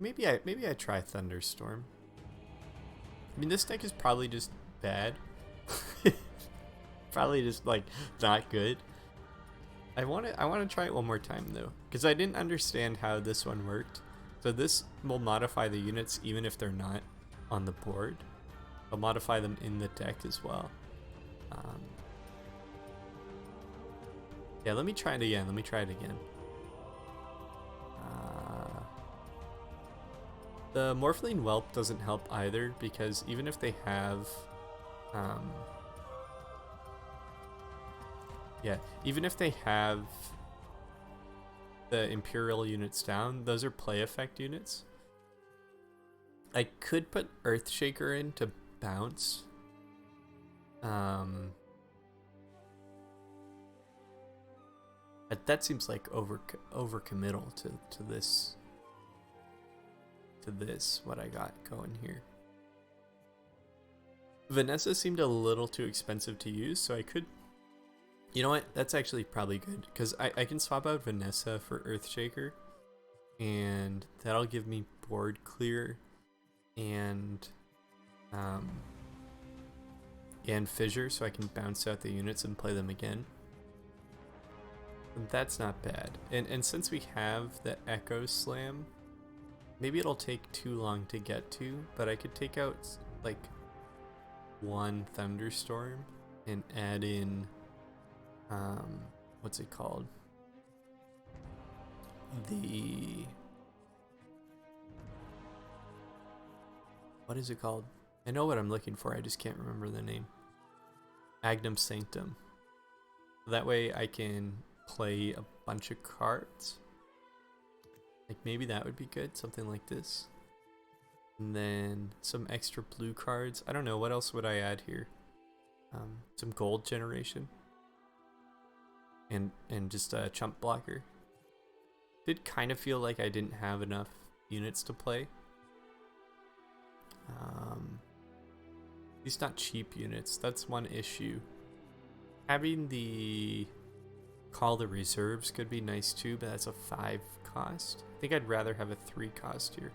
Maybe I try Thunderstorm. I mean, this deck is probably just bad. Probably just like not good. I want to try it one more time though, because I didn't understand how this one worked. So this will modify the units even if they're not on the board. I'll modify them in the deck as well. Yeah, let me try it again. The Morphling Whelp doesn't help either, because even if they have the Imperial units down, those are play effect units. I could put Earthshaker in to bounce. But that seems like overcommittal to this. What I got going here. Vanessa seemed a little too expensive to use, so I could, you know what, that's actually probably good, because I can swap out Vanessa for Earthshaker, and that'll give me board clear and Fissure, so I can bounce out the units and play them again. That's not bad. And since we have the Echo Slam, maybe it'll take too long to get to, but I could take out like one Thunderstorm and add in what's it called? What is it called? I know what I'm looking for, I just can't remember the name. Magnum Sanctum. That way I can play a bunch of cards. Like maybe that would be good, something like this. And then some extra blue cards. I don't know, what else would I add here? Some gold generation. And just a chump blocker. Did kind of feel like I didn't have enough units to play. These not cheap units, that's one issue. Having the Call the Reserves could be nice too, but that's a 5 cost. I think I'd rather have a 3 cost here.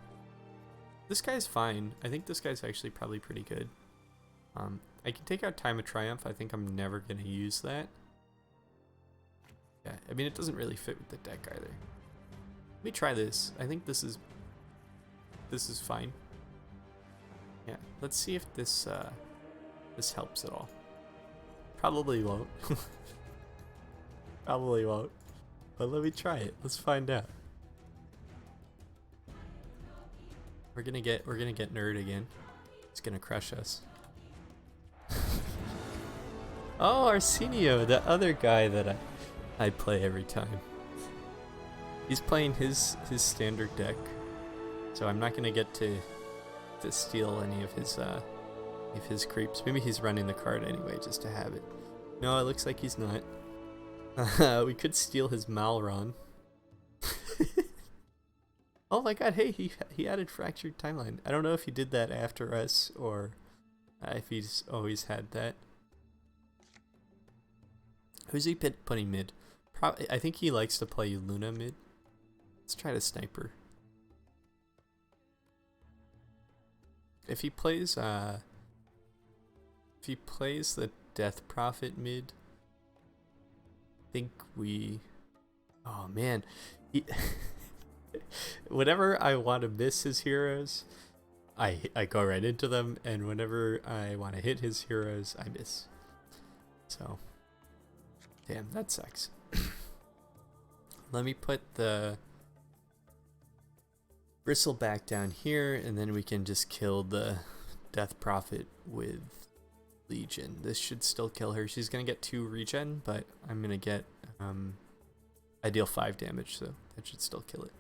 This guy's fine. I think this guy's actually probably pretty good. I can take out Time of Triumph. I think I'm never going to use that. Yeah, I mean, it doesn't really fit with the deck either. Let me try this. I think this is fine. Yeah, let's see if this this helps at all. Probably won't. Probably won't. But let me try it. Let's find out. We're gonna get Nerd again. It's gonna crush us. Oh, Arsenio, the other guy that I play every time. He's playing his standard deck, so I'm not gonna get to steal any of his creeps. Maybe he's running the card anyway just to have it. No, it looks like he's not. We could steal his Malron. Oh my god, hey, he added Fractured Timeline. I don't know if he did that after us or if he's always had that. Who's he putting mid? I think he likes to play Luna mid. Let's try to sniper. If he plays the Death Prophet mid, I think we... Oh man, whenever I want to miss his heroes, I go right into them, and whenever I want to hit his heroes, I miss. So, damn, that sucks. Let me put the Bristleback down here, and then we can just kill the Death Prophet with Legion. This should still kill her. She's gonna get 2 regen, but I'm gonna get I deal 5 damage, so that should still kill it.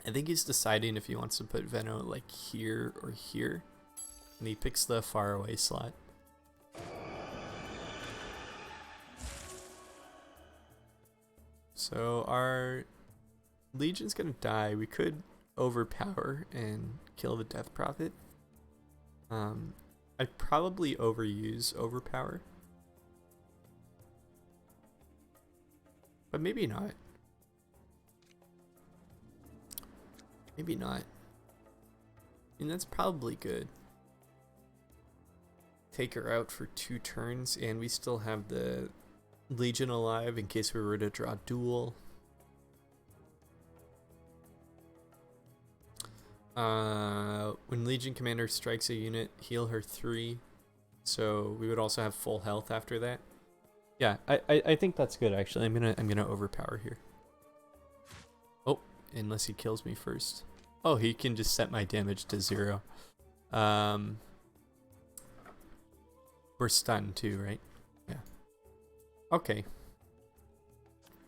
I think he's deciding if he wants to put Venno like here or here, and he picks the far away slot. So our Legion's gonna die. We could overpower and kill the Death Prophet. I'd probably overuse overpower, but maybe not. Maybe not. I mean, that's probably good. Take her out for 2 turns, and we still have the Legion alive in case we were to draw duel. When Legion Commander strikes a unit, heal her 3. So we would also have full health after that. Yeah, I think that's good actually. I'm gonna overpower here. Oh, unless he kills me first. Oh, he can just set my damage to 0. We're stunned too, right? Yeah. Okay.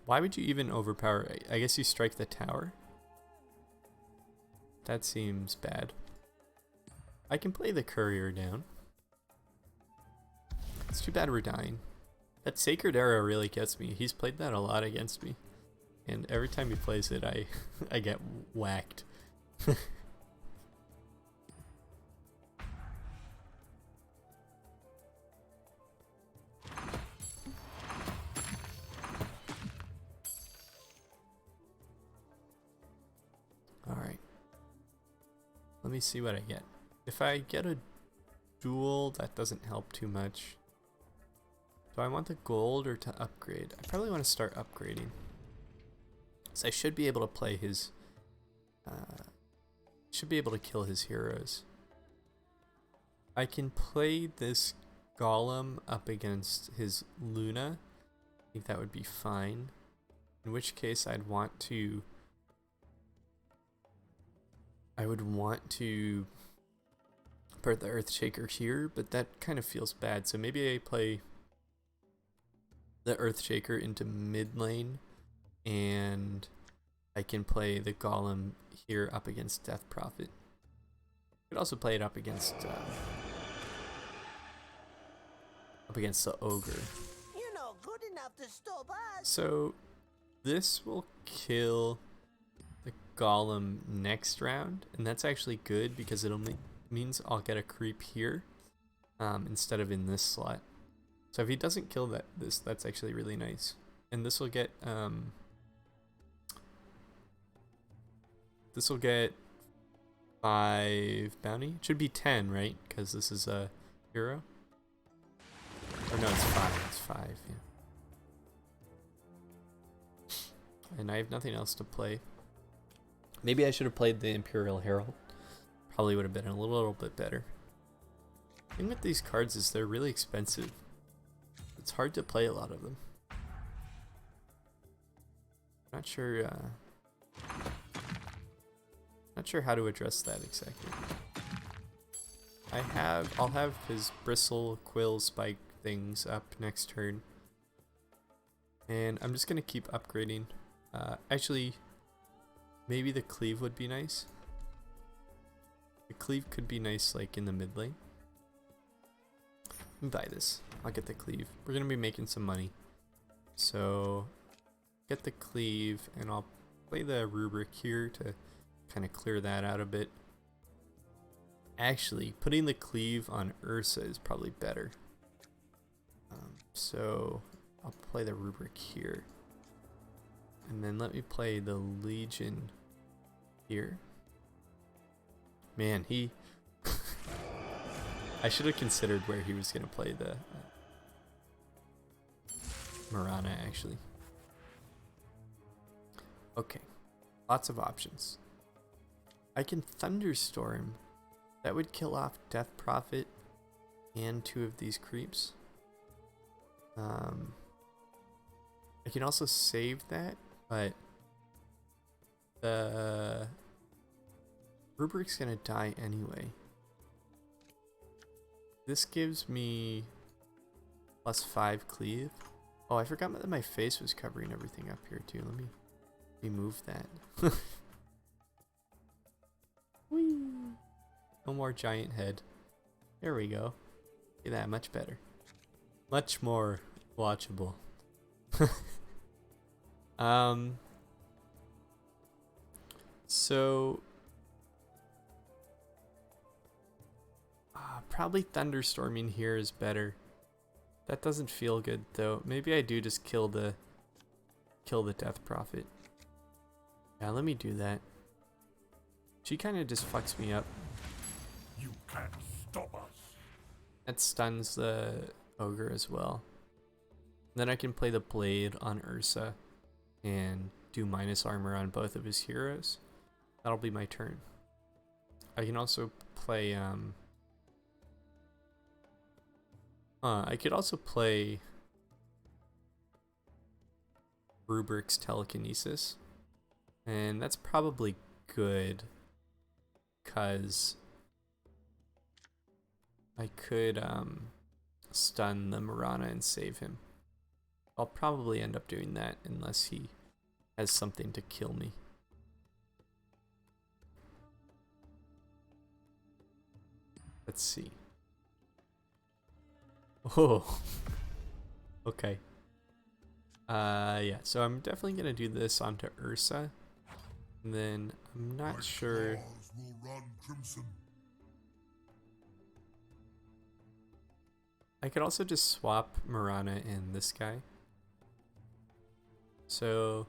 Why would you even overpower? I guess you strike the tower. That seems bad. I can play the courier down. It's too bad we're dying. That Sacred Arrow really gets me. He's played that a lot against me. And every time he plays it, I get whacked. Alright. Let me see what I get. If I get a duel, that doesn't help too much. Do I want the gold or to upgrade? I probably want to start upgrading. So I should be able to play his... should be able to kill his heroes. I can play this Golem up against his Luna. I think that would be fine. In which case I'd want to I would want to put the Earthshaker here, but that kind of feels bad. So maybe I play the Earthshaker into mid lane, and I can play the Golem here up against Death Prophet. I could also play it up against the Ogre.
You're not good enough to stop us.
So this will kill the Golem next round, and that's actually good because it only means I'll get a creep here instead of in this slot. So if he doesn't kill that's actually really nice. And this will get 5 bounty. It should be 10, right? Because this is a hero. Or no, it's 5. It's 5. Yeah. And I have nothing else to play. Maybe I should have played the Imperial Herald. Probably would have been a little bit better. The thing with these cards is they're really expensive. It's hard to play a lot of them. Not sure how to address that exactly. I'll have his bristle, quill, spike things up next turn. And I'm just gonna keep upgrading. Actually, maybe the cleave would be nice. The cleave could be nice like in the mid lane. Let me buy this. I'll get the cleave. We're gonna be making some money. So get the cleave, and I'll play the rubric here to kind of clear that out a bit. Actually, putting the cleave on Ursa is probably better. So I'll play the rubric here. And then let me play the Legion here. Man, he... I should have considered where he was going to play the Mirana, actually. Okay, lots of options. I can Thunderstorm. That would kill off Death Prophet and 2 of these creeps. I can also save that, but the rubric's gonna die anyway. This gives me +5 cleave. Oh, I forgot that my face was covering everything up here too. Let me remove that. Whee! No more giant head. There we go. Look at that, much better. Much more watchable. So probably Thunderstorming here is better. That doesn't feel good though. Maybe I do just kill the Death Prophet. Yeah, let me do that. She kind of just fucks me up.
You can't stop us.
That stuns the Ogre as well. Then I can play the Blade on Ursa and do minus armor on both of his heroes. That'll be my turn. I can also play I could also play Rubric's Telekinesis, and that's probably good because I could stun the Mirana and save him. I'll probably end up doing that unless he has something to kill me. Let's see. Oh, okay. Yeah, so I'm definitely gonna do this onto Ursa, and then I'm not
My
sure.
claws will run crimson.
I could also just swap Mirana and this guy. So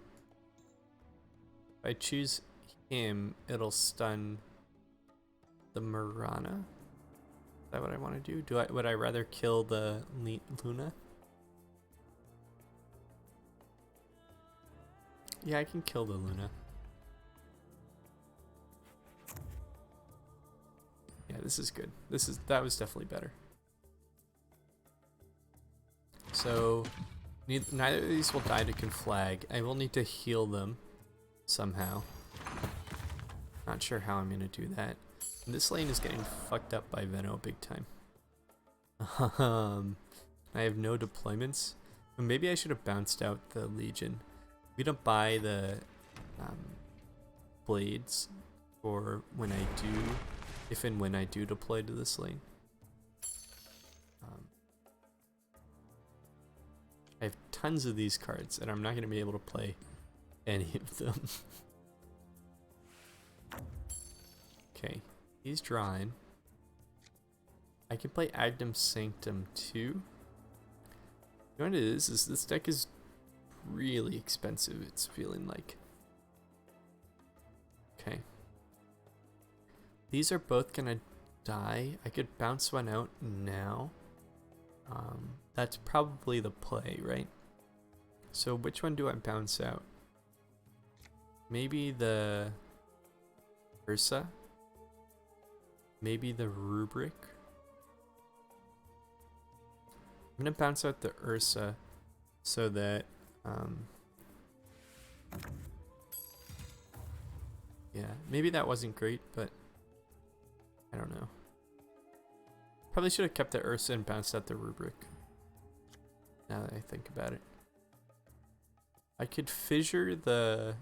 if I choose him, it'll stun the Mirana. Is that what I want to do? Would I rather kill the Luna? Yeah, I can kill the Luna. Yeah, this is good. That was definitely better. So neither of these will die to Conflag. I will need to heal them somehow. Not sure how I'm gonna do that. And this lane is getting fucked up by Veno big time. I have no deployments. But maybe I should have bounced out the Legion. We don't buy the blades for when I do, if and when I do deploy to this lane. I have tons of these cards, and I'm not going to be able to play any of them. Okay, he's drawing. I can play Agnum Sanctum too. You know what it is this deck is really expensive, it's feeling like. Okay. These are both gonna die. I could bounce one out now. That's probably the play, right? So which one do I bounce out? Maybe the Ursa? Maybe the Rubric? I'm gonna bounce out the Ursa so that yeah, maybe that wasn't great, but I don't know. Probably should have kept the Ursa and bounced out the Rubric. Now that I think about it. I could fissure the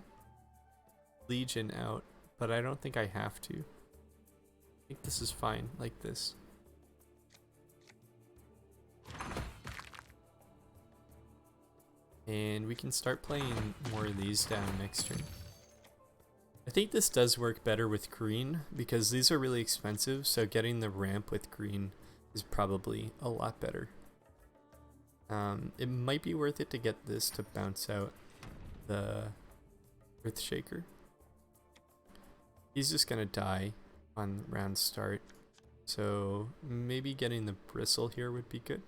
Legion out, but I don't think I have to. I think this is fine, like this. And we can start playing more of these down next turn. I think this does work better with green because these are really expensive, so getting the ramp with green is probably a lot better. It might be worth it to get this to bounce out the Earthshaker. He's just gonna die on round start, so maybe getting the Bristle here would be good.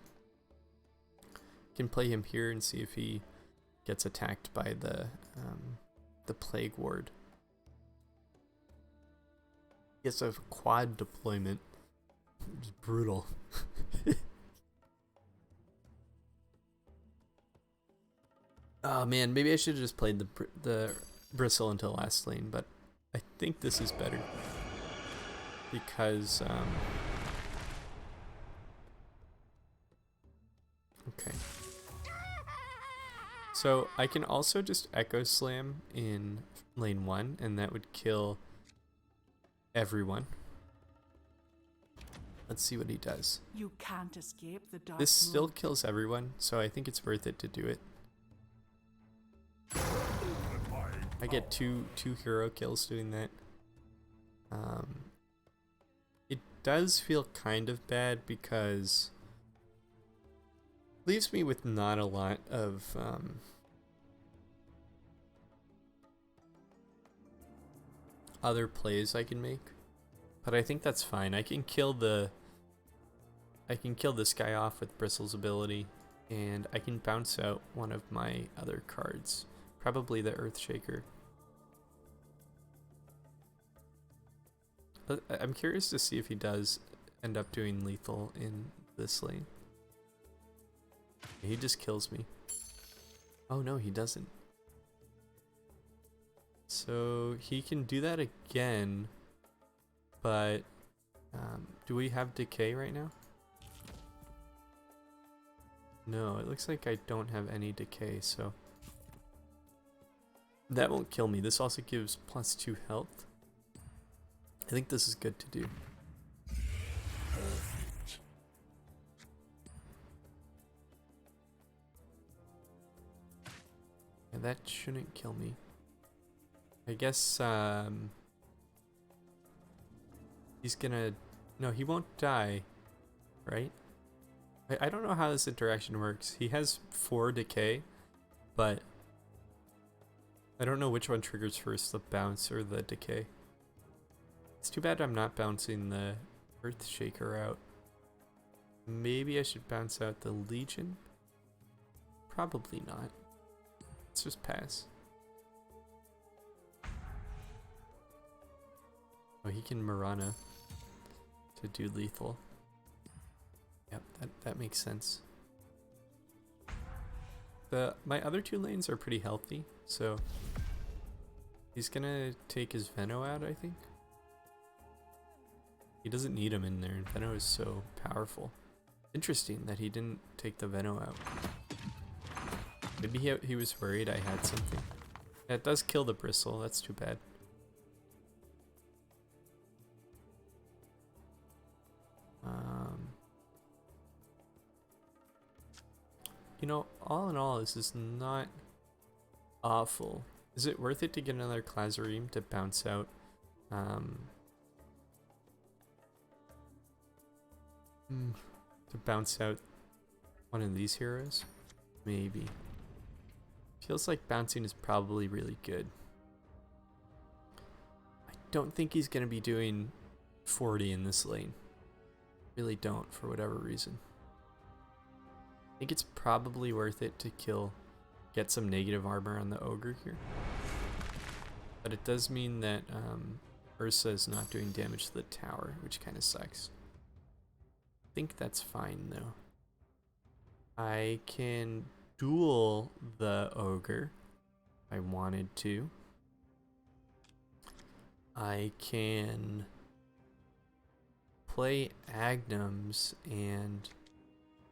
Can play him here and see if he gets attacked by the Plague Ward. He gets a quad deployment. It's brutal. Oh man, maybe I should have just played the Bristle until last lane, but I think this is better because okay. So I can also just Echo Slam in lane 1 and that would kill everyone. Let's see what he does.
You can't escape the dark.
This still kills everyone, so I think it's worth it to do it. I get two hero kills doing that. It does feel kind of bad because leaves me with not a lot of other plays I can make, but I think that's fine. I can kill this guy off with Bristle's ability, and I can bounce out one of my other cards, probably the Earthshaker. I'm curious to see if he does end up doing lethal in this lane. He just kills me. Oh no, he doesn't. So he can do that again, but do we have decay right now? No, it looks like I don't have any decay, so that won't kill me. This also gives +2 health. I think this is good to do. Yeah, that shouldn't kill me. I guess he's gonna... No, he won't die, right? I don't know how this interaction works. He has 4 decay, but I don't know which one triggers first, the bounce or the decay. It's too bad I'm not bouncing the Earthshaker out. Maybe I should bounce out the Legion? Probably not. Let's just pass. Oh, he can Mirana to do lethal. Yep, that makes sense. My other 2 lanes are pretty healthy, so he's gonna take his Veno out, I think. He doesn't need him in there, and Veno is so powerful. Interesting that he didn't take the Veno out. Maybe he was worried I had something. Yeah, it does kill the bristle, that's too bad. You know, all in all, this is not awful. Is it worth it to get another Klazarim to bounce out? To bounce out one of these heroes? Maybe. Feels like bouncing is probably really good. I don't think he's going to be doing 40 in this lane. Really don't, for whatever reason. I think it's probably worth it to get some negative armor on the ogre here. But it does mean that Ursa is not doing damage to the tower, which kind of sucks. I think that's fine though. I can duel the ogre if I wanted to. I can play Agnums and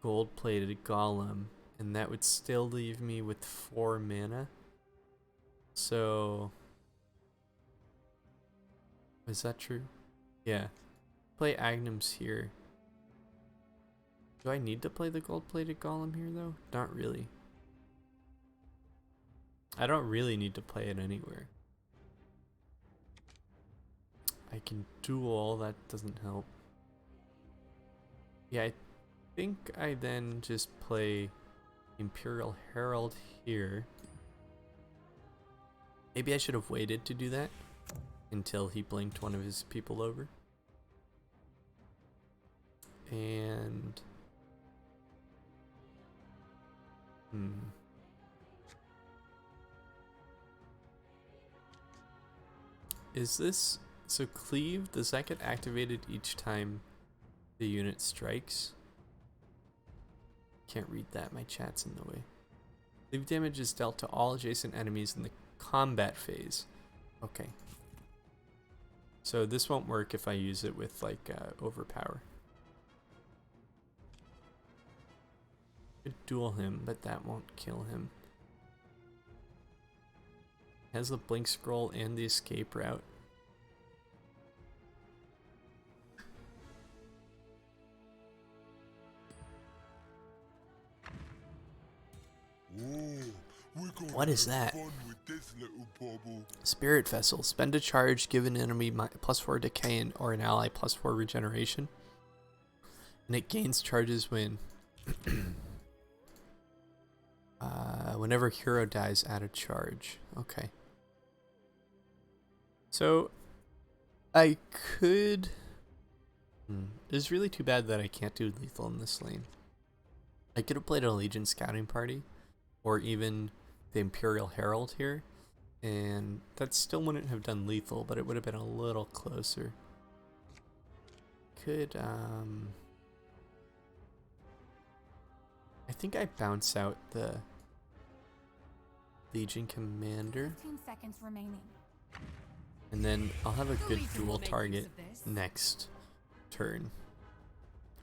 gold-plated golem, and that would still leave me with 4 mana. So, is that true? Yeah. Play Agnums here. Do I need to play the gold-plated golem here though? Not really. I don't really need to play it anywhere. I can duel, that doesn't help. Yeah, I think I then just play Imperial Herald here. Maybe I should have waited to do that until he blinked one of his people over. And is this so cleave? Does that get activated each time the unit strikes? Can't read that, my chat's in the way. Cleave damage is dealt to all adjacent enemies in the combat phase. Okay. So this won't work if I use it with like overpower. Could duel him, but that won't kill him. Has the blink scroll and the escape route. What is that? Spirit Vessel. Spend a charge, give an enemy +4 decay or an ally +4 regeneration. And it gains charges when whenever hero dies, add a charge. Okay. So I could it's really too bad that I can't do lethal in this lane. I could have played a Legion scouting party or even the Imperial Herald here, and that still wouldn't have done lethal, but it would have been a little closer. Could I think I bounce out the Legion Commander.
15 seconds remaining.
And then I'll have a good dual target next turn.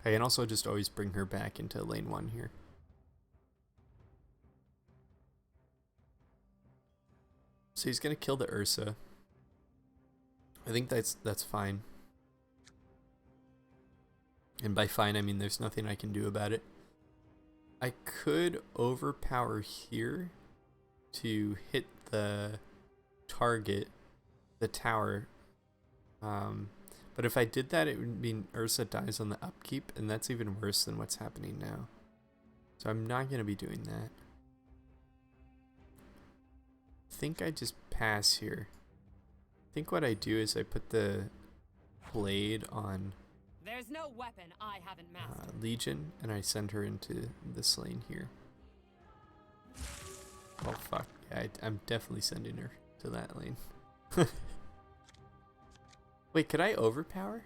I can also just always bring her back into lane 1 here. So he's gonna kill the Ursa. I think that's fine. And by fine I mean there's nothing I can do about it. I could overpower here to hit the target, the tower. But if I did that, it would mean Ursa dies on the upkeep, and that's even worse than what's happening now. So I'm not going to be doing that. I think I just pass here. I think what I do is I put the blade on
There's no weapon I haven't mastered.
Legion, and I send her into this lane here. Oh fuck, yeah, I'm definitely sending her to that lane. Wait, could I overpower?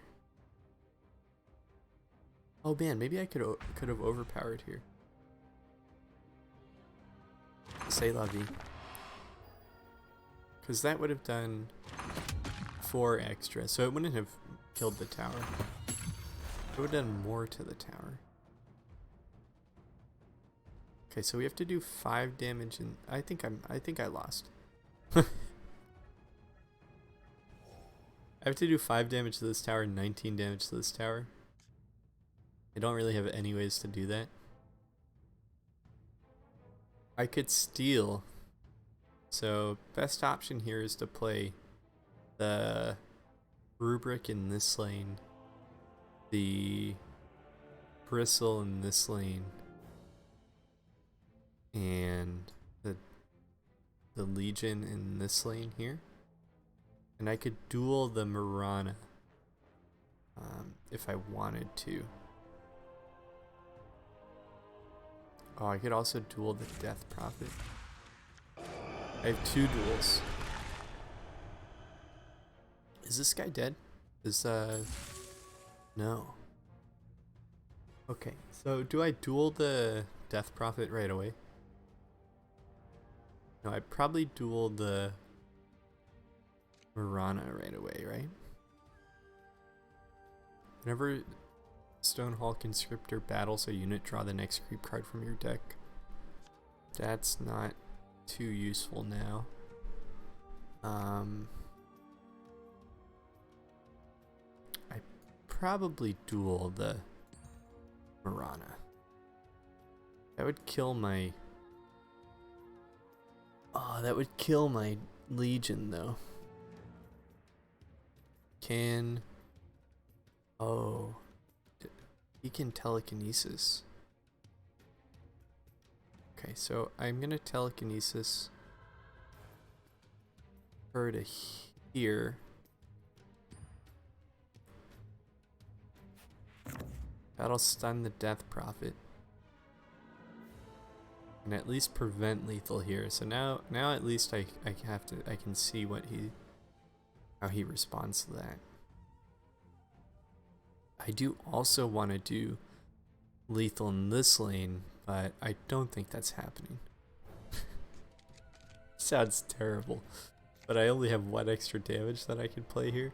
Oh man, maybe I could have overpowered here. Say la vie. Because that would have done 4 extra, so it wouldn't have killed the tower. I would have done more to the tower. Okay, so we have to do 5 damage, and I think I lost. I have to do 5 damage to this tower and 19 damage to this tower. I don't really have any ways to do that. I could steal. So best option here is to play the Rubric in this lane, the Bristle in this lane, and the Legion in this lane here. And I could duel the Mirana if I wanted to. Oh, I could also duel the Death Prophet. I have 2 duels. Is this guy dead? No. Okay, so do I duel the Death Prophet right away? No, I probably duel the Mirana right away, right? Whenever Stonehall Conscriptor battles a unit, draw the next creep card from your deck. That's not too useful now. I probably duel the Mirana. That would kill my... Oh, that would kill my Legion though. Oh, he can telekinesis. Okay, so I'm gonna telekinesis her to here. That'll stun the Death Prophet and at least prevent lethal here. So now at least I can see how he responds to that. I do also want to do lethal in this lane, but I don't think that's happening. Sounds terrible, but I only have 1 extra damage that I can play here.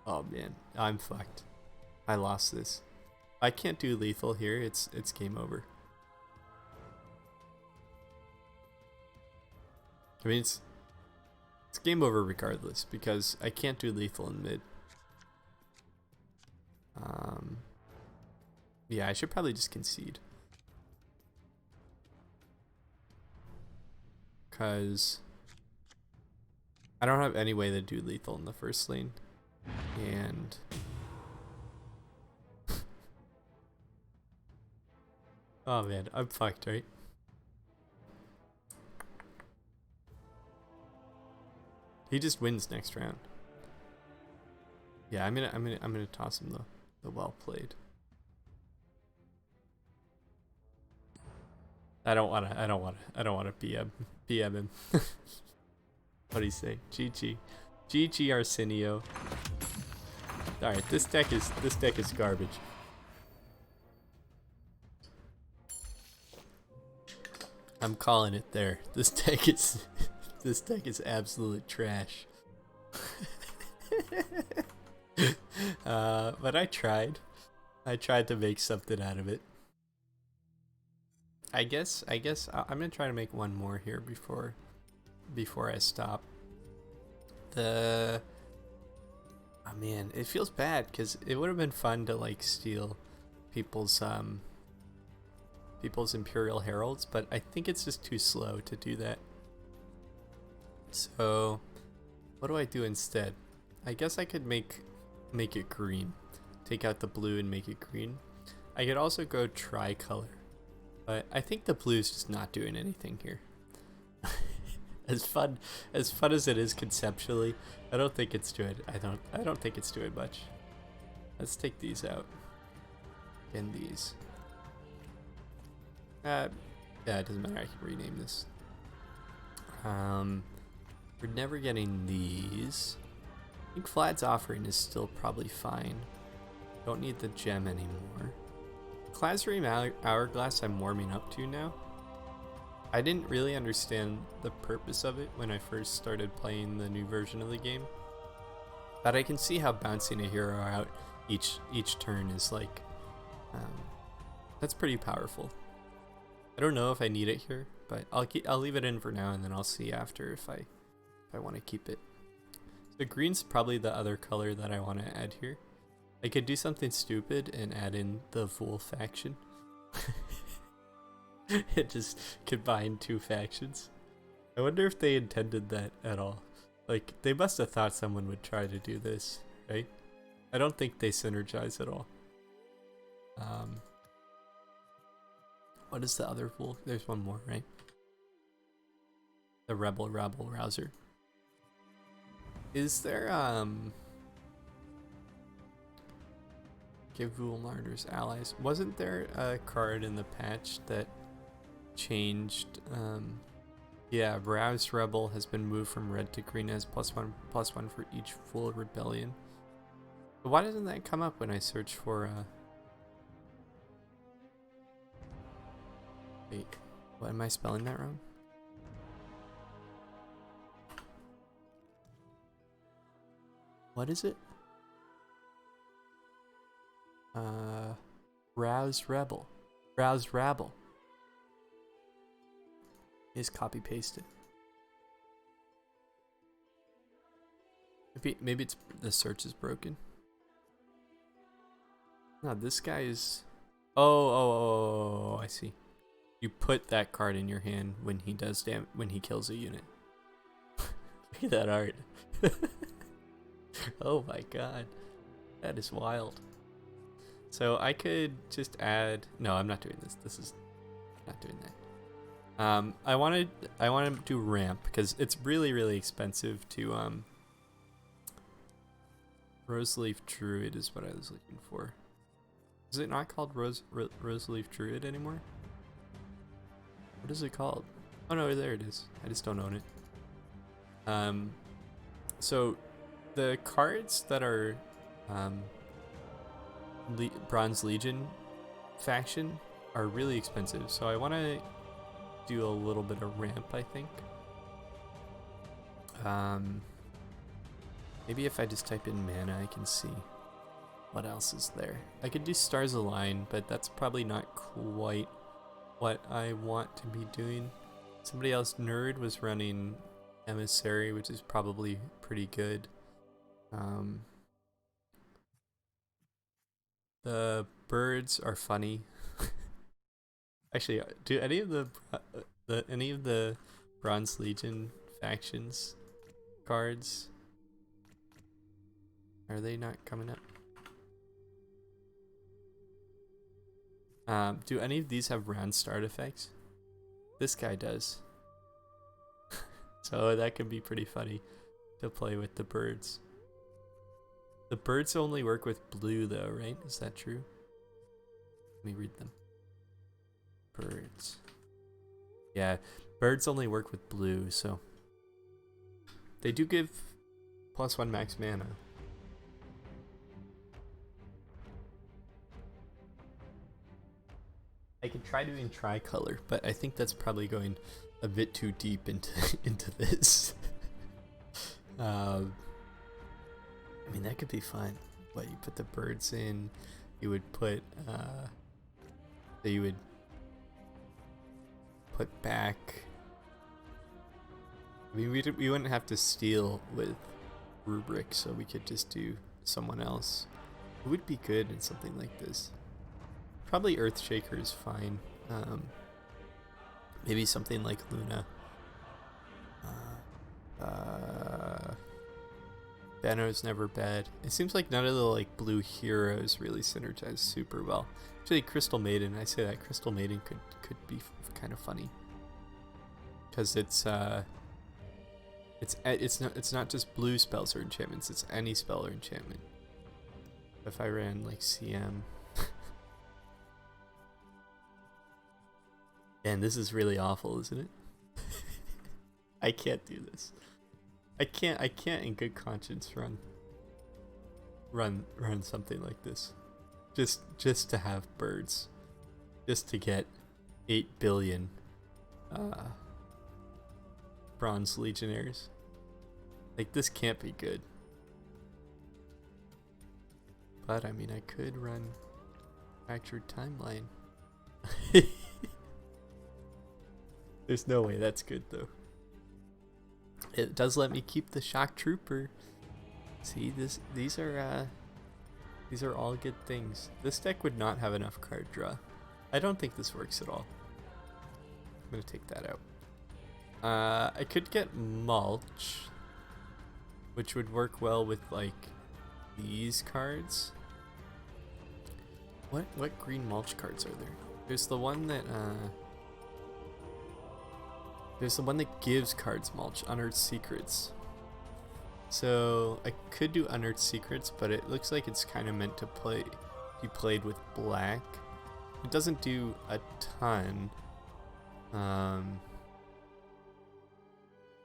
Oh man, I'm fucked. I lost this. I can't do lethal here. It's game over. I mean, it's game over regardless because I can't do lethal in mid. Yeah, I should probably just concede. Because I don't have any way to do lethal in the first lane. And oh man, I'm fucked, right? He just wins next round. Yeah, I'm gonna toss him the well played. I don't wanna BM him. What do you say? GG Arsenio. Alright, this deck is garbage. I'm calling it there. This deck is absolute trash. But I tried to make something out of it. I guess I'm gonna try to make one more here before I stop. Oh man, it feels bad because it would have been fun to like steal people's Imperial Heralds, but I think it's just too slow to do that. So what do I do instead? I guess I could make it green. Take out the blue and make it green. I could also go tricolor, but I think the blue is just not doing anything here. As fun as it is conceptually, I don't think it's doing. I don't think it's doing much. Let's take these out. And these. Yeah, it doesn't matter. I can rename this. We're never getting these. I think Vlad's Offering is still probably fine. Don't need the gem anymore. Classroom Hourglass I'm warming up to now. I didn't really understand the purpose of it when I first started playing the new version of the game. But I can see how bouncing a hero out each turn is like, that's pretty powerful. I don't know if I need it here, but I'll leave it in for now, and then I'll see after if I want to keep it. So green's probably the other color that I want to add here. I could do something stupid and add in the Vul faction. It just combined two factions. I wonder if they intended that at all. Like, they must have thought someone would try to do this, right? I don't think they synergize at all. What is the other Vul? There's one more, right? The Rebel Rouser. Is there, give Vul Martyrs allies. Wasn't there a card in the patch that changed, yeah, Roused Rebel has been moved from red to green as +1/+1 for each Vul rebellion. But why doesn't that come up when I search for, wait, what, am I spelling that wrong? What is it? Roused Rebel. Roused Rabble. Is copy pasted. Maybe it's the search is broken. No, this guy is. Oh, I see. You put that card in your hand when he does when he kills a unit. Look at that art. Oh my god, that is wild. So I could just add. No, I'm not doing this. This is not doing that. I want to do ramp because it's really expensive to Roseleaf Druid is what I was looking for. Is it not called Roseleaf Druid anymore? What is it called? Oh no, there it is. I just don't own it. So the cards that are Bronze Legion faction are really expensive, so I want to do a little bit of ramp, I think. Maybe if I just type in mana, I can see what else is there. I could do Stars Align, but that's probably not quite what I want to be doing. Somebody else, Nerd, was running Emissary, which is probably pretty good. The birds are funny. Actually, do any of the Bronze Legion factions cards, are they not coming up? Do any of these have round start effects? This guy does. So that could be pretty funny to play with the birds. The birds only work with blue though, right? Is that true? Let me read them. Birds. Yeah, birds only work with blue, so they do give +1 max mana. I could try doing tricolor, but I think that's probably going a bit too deep into this. I mean, that could be fun. What, you put the birds in, you would put back. I mean, we wouldn't have to steal with Rubric, so we could just do someone else. It would be good in something like this. Probably Earthshaker is fine. Maybe something like Luna. Benno's never bad. It seems like none of the like blue heroes really synergize super well. Actually, Crystal Maiden. I say that Crystal Maiden could be kind of funny because it's not just blue spells or enchantments. It's any spell or enchantment. If I ran like CM. Man, this is really awful, isn't it? I can't do this. I can't in good conscience run something like this. Just to have birds. Just to get 8 billion Bronze Legionnaires. Like, this can't be good. But, I mean, I could run Fractured Timeline. There's no way that's good, though. It does let me keep the Shock Trooper. See, these are all good things. This deck would not have enough card draw. I don't think this works at all. I'm gonna take that out. I could get Mulch, which would work well with like these cards. What green Mulch cards are there? There's the one that gives cards Mulch, Unearthed Secrets. So I could do Unearthed Secrets, but it looks like it's kind of meant to be played with black. It doesn't do a ton.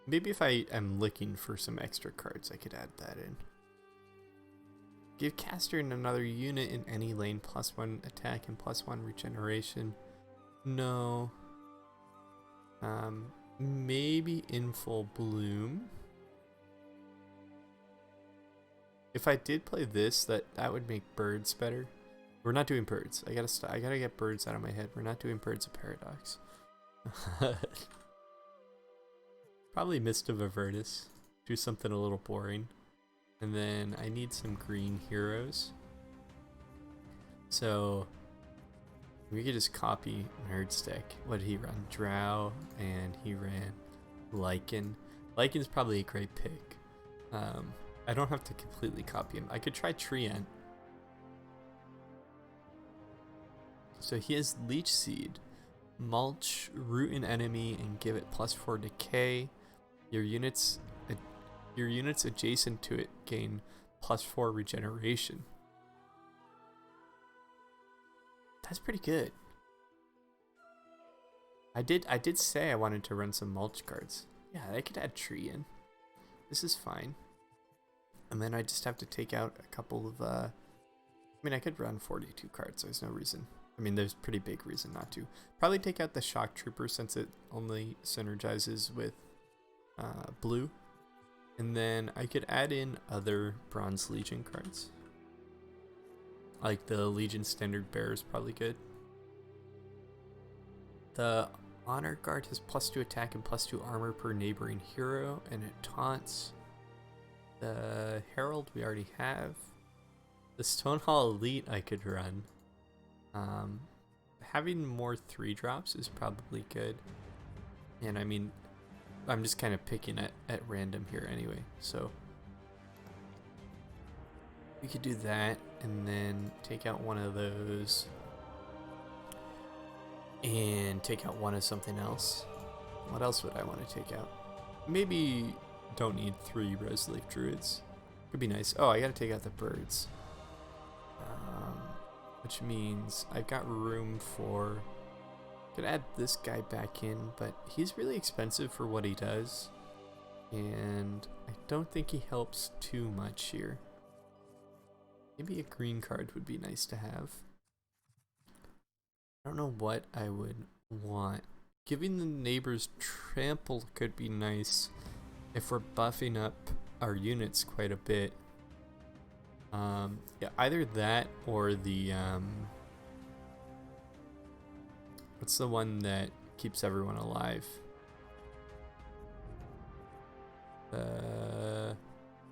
Maybe if I am looking for some extra cards, I could add that in. Give caster in another unit in any lane +1 attack and +1 regeneration. No. Maybe in full bloom. If I did play this, that would make birds better. We're not doing birds. I gotta get birds out of my head. We're not doing Birds of Paradox. Probably Mist of Avernus. Do something a little boring. And then I need some green heroes. So we could just copy Nerd's deck. What did he run? Drow, and he ran Lycan. Lycan's probably a great pick. I don't have to completely copy him. I could try Treant. So he has Leech Seed, Mulch, Root an enemy, and give it +4 decay. Your units adjacent to it gain +4 regeneration. That's pretty good. I did say I wanted to run some Mulch cards. Yeah, I could add Tree in. This is fine. And then I just have to take out a couple of I mean, I could run 42 cards. There's no reason. I mean, there's pretty big reason not to. Probably take out the Shock Trooper since it only synergizes with blue. And then I could add in other Bronze Legion cards. Like the Legion Standard Bearer is probably good. The Honor Guard has +2 attack and +2 armor per neighboring hero, and it taunts. The Herald we already have. The Stonehall Elite I could run. Having more 3-drops is probably good. And I mean, I'm just kind of picking at random here anyway, so we could do that and then take out one of those and take out one of something else. What else would I want to take out? Maybe don't need 3 Resleaf Druids. Could be nice. Oh, I gotta take out the birds. Which means I've got room for... Could add this guy back in, but he's really expensive for what he does. And I don't think he helps too much here. Maybe a green card would be nice to have. I don't know what I would want. Giving the neighbors trample could be nice if we're buffing up our units quite a bit. Yeah, either that or the what's the one that keeps everyone alive?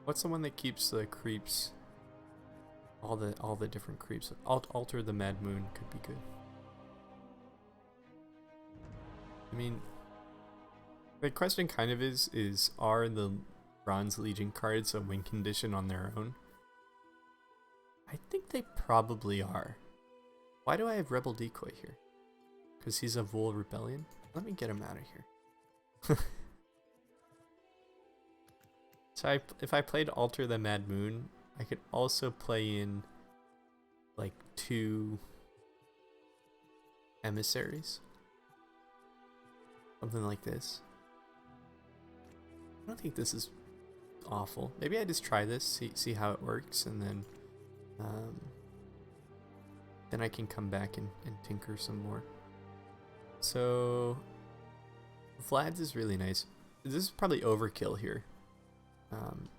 What's the one that keeps the creeps? All the different creeps. Alter the Mad Moon could be good. I mean, the question kind of is are the Bronze Legion cards a win condition on their own? I think they probably are. Why do I have Rebel Decoy here? Because he's a Vul Rebellion? Let me get him out of here. So if I played Alter the Mad Moon, I could also play in like 2 emissaries. Something like this. I don't think this is awful. Maybe I just try this, see how it works, and then I can come back and tinker some more. So Vlad's is really nice. This is probably overkill here.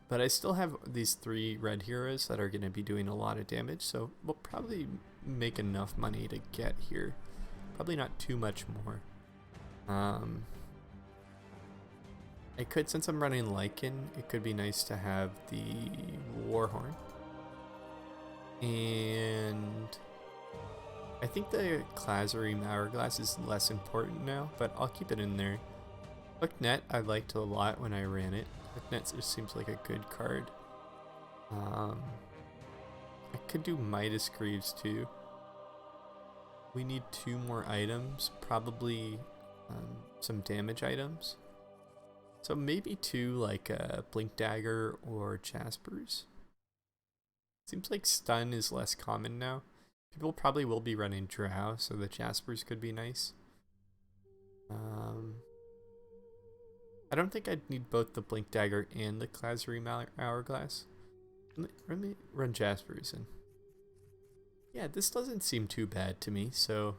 But I still have these 3 red heroes that are going to be doing a lot of damage, so we'll probably make enough money to get here. Probably not too much more. I could, since I'm running Lycan, it could be nice to have the Warhorn. And I think the Clazoream Hourglass is less important now, but I'll keep it in there. Hooknet I liked a lot when I ran it. Hooknet just seems like a good card. I could do Midas Greaves too. We need 2 more items, probably some damage items. So maybe 2 like Blink Dagger or Jaspers. Seems like stun is less common now. People probably will be running Drow, so the Jaspers could be nice. I don't think I'd need both the Blink Dagger and the Clazoream Hourglass. Let me run Jaspers and yeah, this doesn't seem too bad to me. So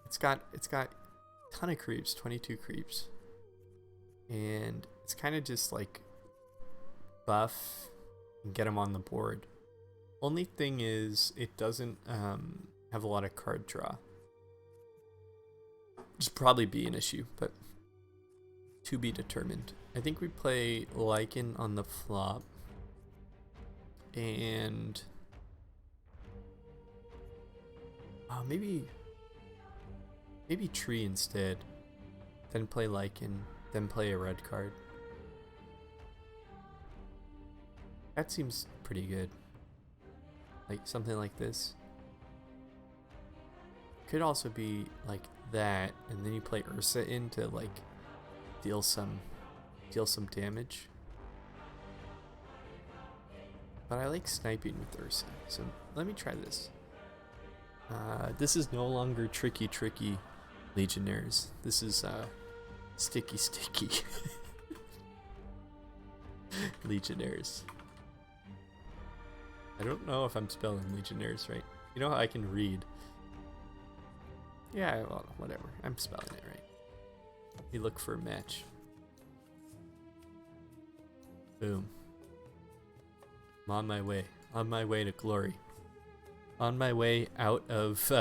it's got a ton of creeps, 22 creeps, and it's kind of just like buff and get them on the board. Only thing is it doesn't have a lot of card draw. Which probably be an issue, but to be determined. I think we play Lycan on the flop and maybe Tree instead, then play Lycan, then play a red card. That seems pretty good. Like something like this. Could also be like that, and then you play Ursa in to like deal some damage. But I like sniping with Ursa, so let me try this. This is no longer tricky Legionnaires. This is sticky Legionnaires. I don't know if I'm spelling Legionnaires right. You know how I can read. Yeah, well, whatever. I'm spelling it right. Let me look for a match. Boom. I'm on my way. On my way to glory. On my way out of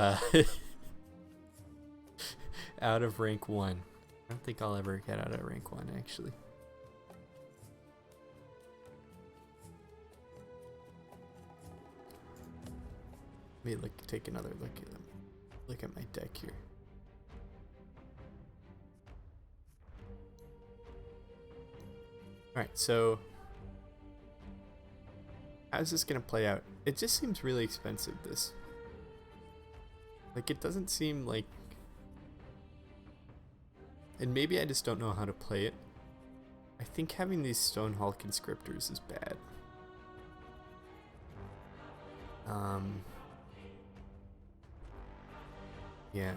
out of rank 1. I don't think I'll ever get out of rank 1 actually. Let me take another look at them. Look at my deck here. Alright, so how's this gonna play out? It just seems really expensive, this. Like, it doesn't seem like... And maybe I just don't know how to play it. I think having these Stonehall conscriptors is bad. Yeah.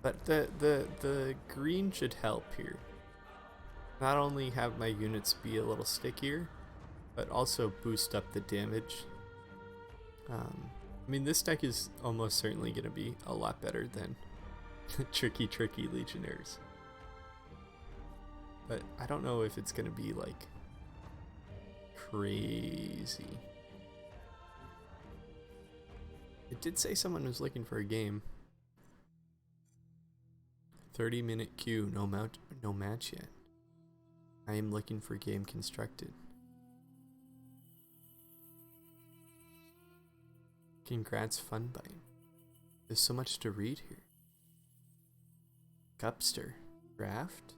But the green should help here. Not only have my units be a little stickier, but also boost up the damage. I mean, this deck is almost certainly going to be a lot better than tricky Legionnaires. But I don't know if it's going to be like crazy. It did say someone was looking for a game. 30-minute queue, no match yet. I am looking for game constructed. Congrats, Funbite. There's so much to read here. Gupster. Draft?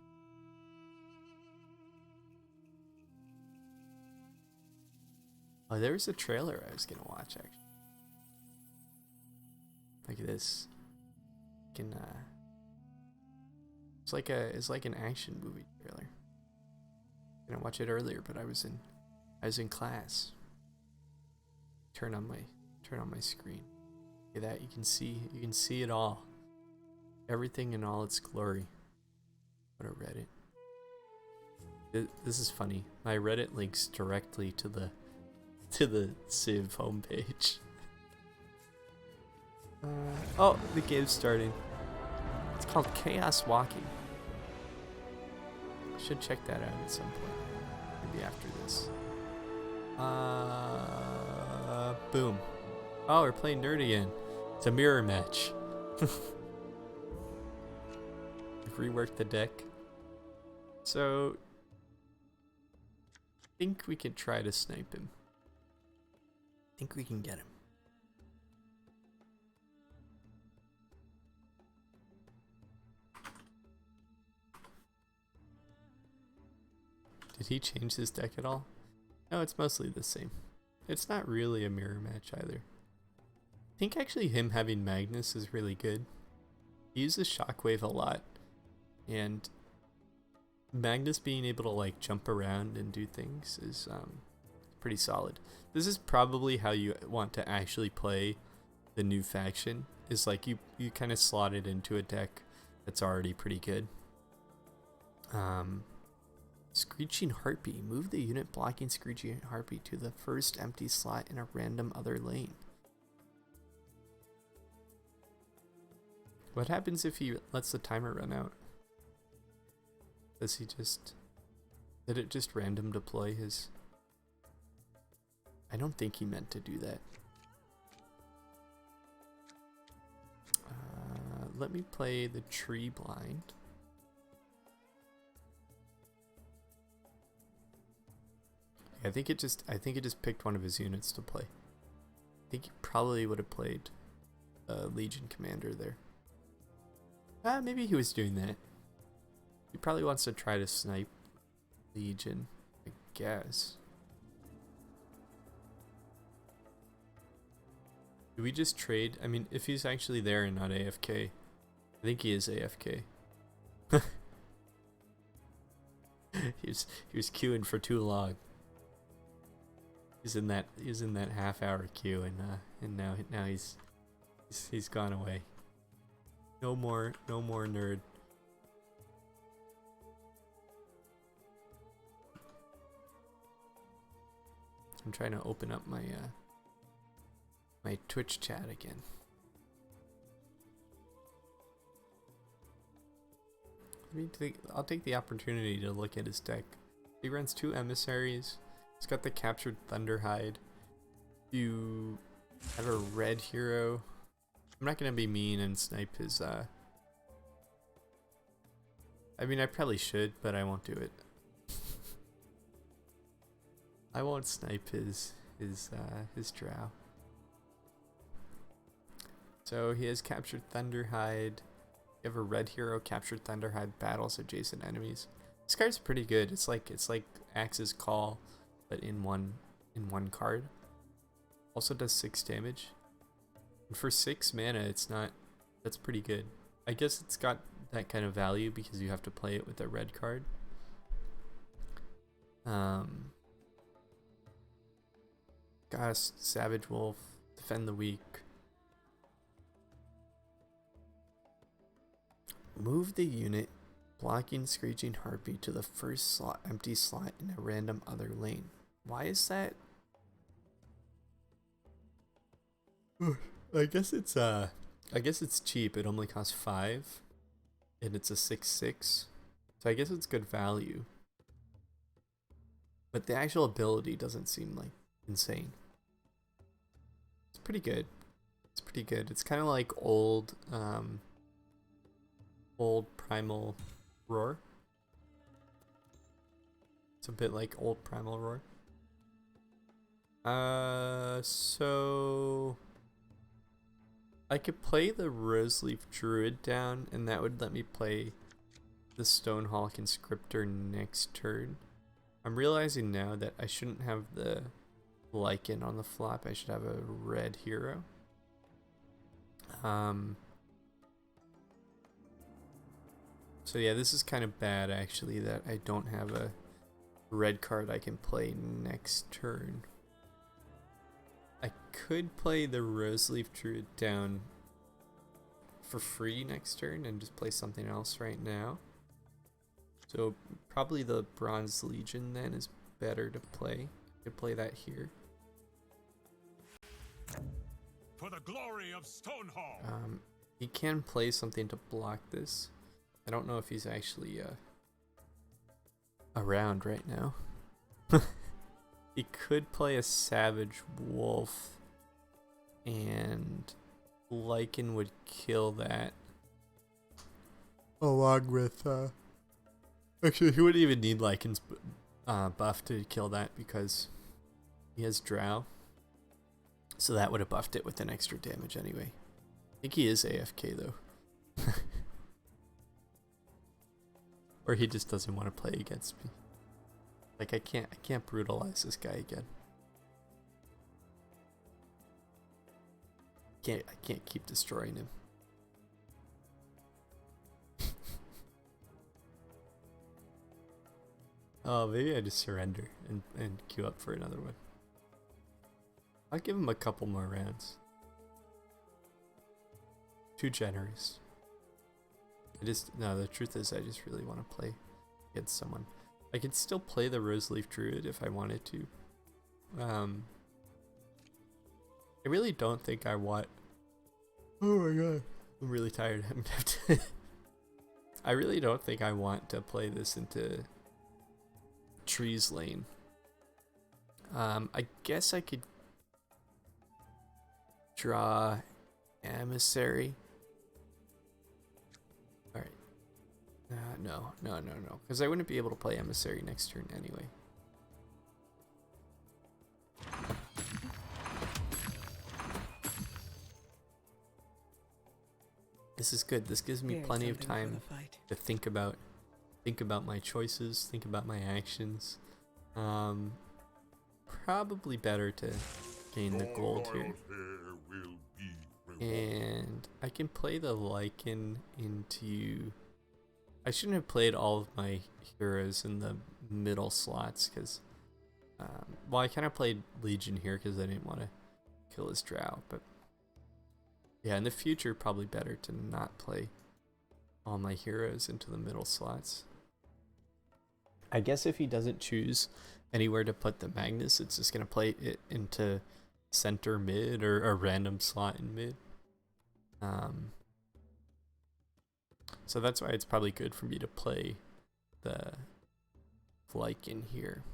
Oh, there was a trailer I was gonna watch actually. Look at this. It's like an action movie trailer. I didn't watch it earlier, but I was in class. Turn on my screen. Look at that, you can see it all. Everything in all its glory. What a Reddit. This is funny. My Reddit links directly to the Civ homepage. Oh, the game's starting. It's called Chaos Walking. Should check that out at some point. Maybe after this. Boom. Oh, we're playing Nerd again. It's a mirror match. We've reworked the deck. So, I think we can try to snipe him. I think we can get him. Did he change his deck at all? No, it's mostly the same. It's not really a mirror match either. I think actually him having Magnus is really good. He uses Shockwave a lot, and Magnus being able to like jump around and do things is pretty solid. This is probably how you want to actually play the new faction, is like you kind of slot it into a deck that's already pretty good. Screeching Harpy. Move the unit blocking Screeching Harpy to the first empty slot in a random other lane. What happens if he lets the timer run out? Does he just... Did it just random deploy his... I don't think he meant to do that. Let me play the Tree Blind. I think it just picked one of his units to play. I think he probably would have played Legion Commander there. Maybe he was doing that. He probably wants to try to snipe Legion, I guess. Do we just trade? I mean, if he's actually there and not AFK, I think he is AFK. he was queuing for too long. He's in that half-hour queue, and now he's gone away. No more nerd. I'm trying to open up my my Twitch chat again. I'll take the opportunity to look at his deck. He runs 2 emissaries. He's got the captured Thunderhide. You have a red hero. I'm not gonna be mean and snipe his I mean, I probably should, but I won't do it. I won't snipe his drow. So he has captured Thunderhide. You have a red hero, captured Thunderhide, battles adjacent enemies. This card's pretty good. It's like Axe's Call, but in one card. Also does 6 damage. And for 6 mana, that's pretty good. I guess it's got that kind of value because you have to play it with a red card. Gust, Savage Wolf, Defend the Weak. Move the unit blocking Screeching Harpy to the first empty slot in a random other lane. Why is that? I guess it's cheap. It only costs 5, and it's a 6/6, so I guess it's good value. But the actual ability doesn't seem like insane. It's pretty good. It's pretty good. It's kind of like old Primal Roar. It's a bit like old Primal Roar. So I could play the Roseleaf Druid down, and that would let me play the Stonehall Conscriptor next turn. I'm realizing now that I shouldn't have the Lycan on the flop. I should have a red hero. So yeah, this is kind of bad actually that I don't have a red card I can play next turn. I could play the Roseleaf Druid down for free next turn and just play something else right now. So probably the Bronze Legion then is better to play. I could play that here.
For the glory of Stonehall.
He can play something to block this. I don't know if he's actually around right now. He could play a Savage Wolf, and Lycan would kill that. Along with, actually, he wouldn't even need Lycan's buff to kill that because he has Drow. So that would have buffed it with an extra damage anyway. I think he is AFK though. Or he just doesn't want to play against me. Like I can't brutalize this guy again. I can't keep destroying him. Oh, maybe I just surrender and queue up for another one. I'll give him a couple more rounds. Too generous. No, the truth is I just really want to play against someone. I could still play the Roseleaf Druid if I wanted to. I really don't think I want... Oh my god. I'm really tired. I'm gonna have to... I really don't think I want to play this into Trees Lane. I guess I could draw Emissary. Alright. No. Because I wouldn't be able to play Emissary next turn anyway. This is good. This gives me plenty of time to think about my choices, think about my actions. Probably better to gain the gold here. And I can play the Lycan into... I shouldn't have played all of my heroes in the middle slots because... well, I kind of played Legion here because I didn't want to kill his Drow, but... Yeah, in the future, probably better to not play all my heroes into the middle slots. I guess if he doesn't choose anywhere to put the Magnus, it's just going to play it into center mid or a random slot in mid. So that's why it's probably good for me to play the Lycan here.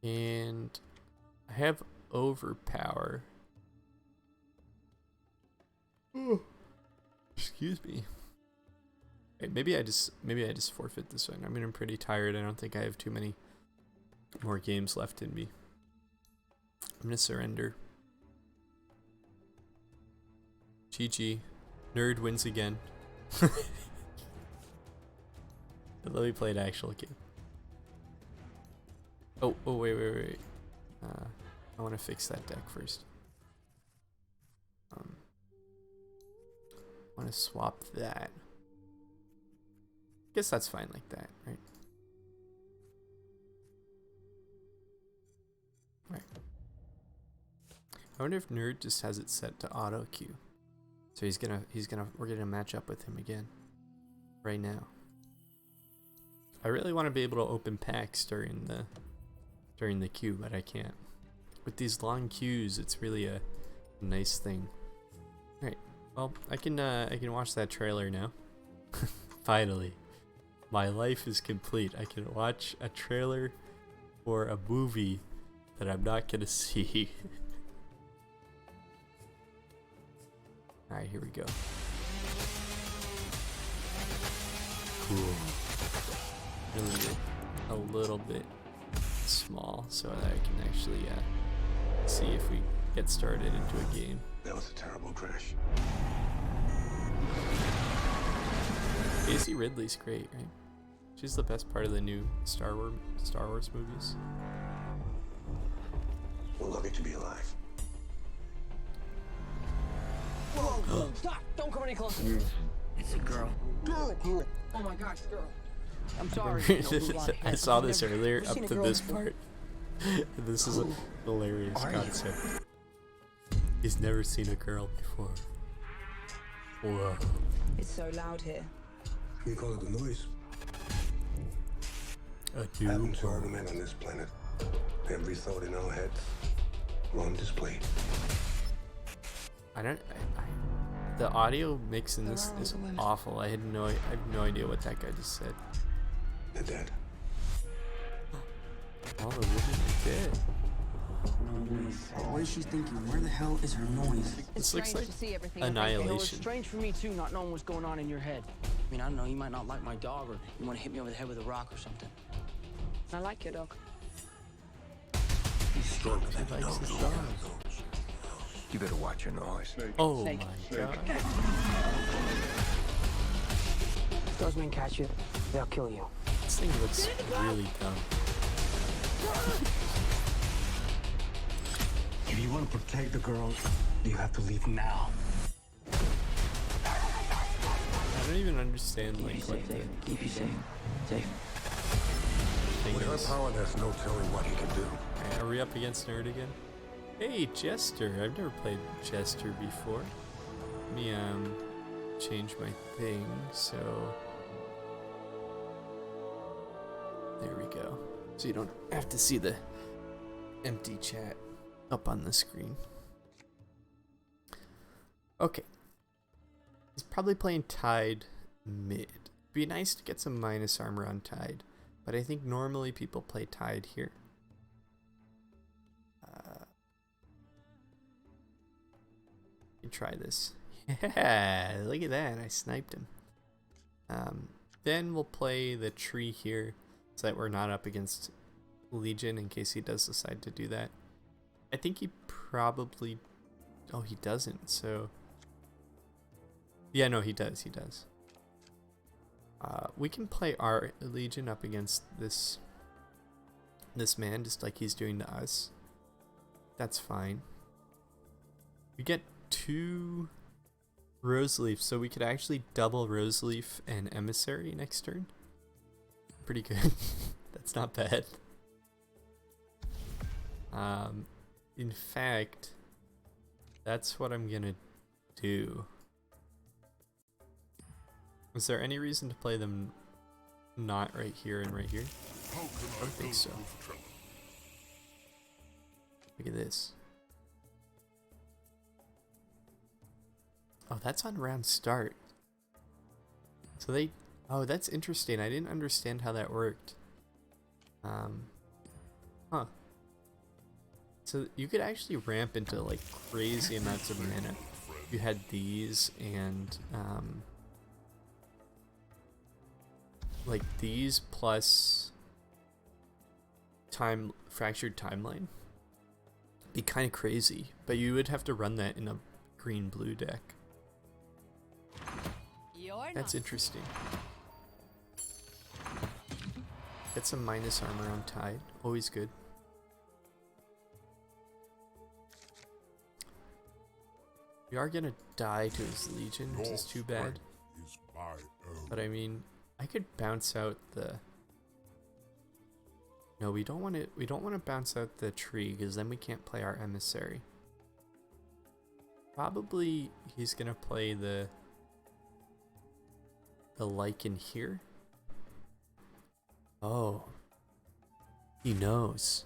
And I have Overpower. Oh, excuse me. Okay, maybe I just forfeit this one. I mean, I'm pretty tired. I don't think I have too many more games left in me. I'm gonna surrender. GG. Nerd wins again. Let me play an actual game. Oh, wait. I want to fix that deck first. I want to swap that. Guess that's fine like that, right? Right. I wonder if Nerd just has it set to auto queue. So we're gonna match up with him again. Right now. I really want to be able to open packs during the queue, but I can't. With these long queues, it's really a nice thing. Alright. Well, I can watch that trailer now. Finally. My life is complete. I can watch a trailer for a movie that I'm not gonna see. Alright, here we go. Cool. Really a little bit small so that I can actually see if we get started into a game.
That was a terrible crash.
Daisy Ridley's great, right? She's the best part of the new Star Wars movies.
We're lucky to be alive.
Whoa! Stop! Don't come any closer.
It's a girl.
Girl! Oh my gosh, girl. I'm sorry.
I saw this earlier up to this part. This is a hilarious concept. He's never seen a girl before. Whoa.
It's so loud here.
We call it the noise.
A
Happens to all the men on this planet. Every thought in our heads on display.
The audio mix in this is awful. I have no idea what that guy just said.
They're dead.
All the women are dead.
What is she thinking? Where the hell is her noise?
This looks like
You know, it's
Annihilation.
strange for me too, not knowing what's going on in your head. I mean, I don't know, you might not like my dog, or you want to hit me over the head with a rock or something. I like your dog.
He's stronger than
He likes his
nose.
dog.
You better watch your noise.
Oh
Snake.
my god.
If those men catch you, they'll kill you.
This thing looks really dumb.
If you want to protect the girls, you have to leave now.
I don't even understand like what the
Keep you safe. Safe.
thing
With her
is.
power, there's no telling what he can do.
Alright, are we up against Nerd again? Hey, Jester. I've never played Jester before. Let me change my thing so there we go. So you don't have to see the empty chat up on the screen. Okay. He's probably playing Tide mid. Be nice to get some minus armor on Tide, but I think normally people play Tide here. You try this. Yeah, look at that. I sniped him. Then we'll play the tree here so that we're not up against Legion in case he does decide to do that. I think he probably... Oh, he doesn't, so... Yeah, no, he does. He does. We can play our Legion up against this man, just like he's doing to us. That's fine. We get 2 Roseleaf, so we could actually double Roseleaf and Emissary next turn. Pretty good. That's not bad. In fact, that's what I'm gonna do. Is there any reason to play them not right here and right here?
How can
I don't think so. Look at this. Oh, that's on round start. So they... Oh, that's interesting. I didn't understand how that worked. Huh. So you could actually ramp into like crazy amounts of mana. You had these and like these plus fractured timeline. Be kind of crazy, but you would have to run that in a green-blue deck. That's interesting. Get some minus armor on Tide. Always good. We are gonna die to his Legion, which is too bad. But I mean, I could bounce out the... No, we don't want to bounce out the tree because then we can't play our Emissary. Probably he's gonna play the Lycan here. Oh. He knows.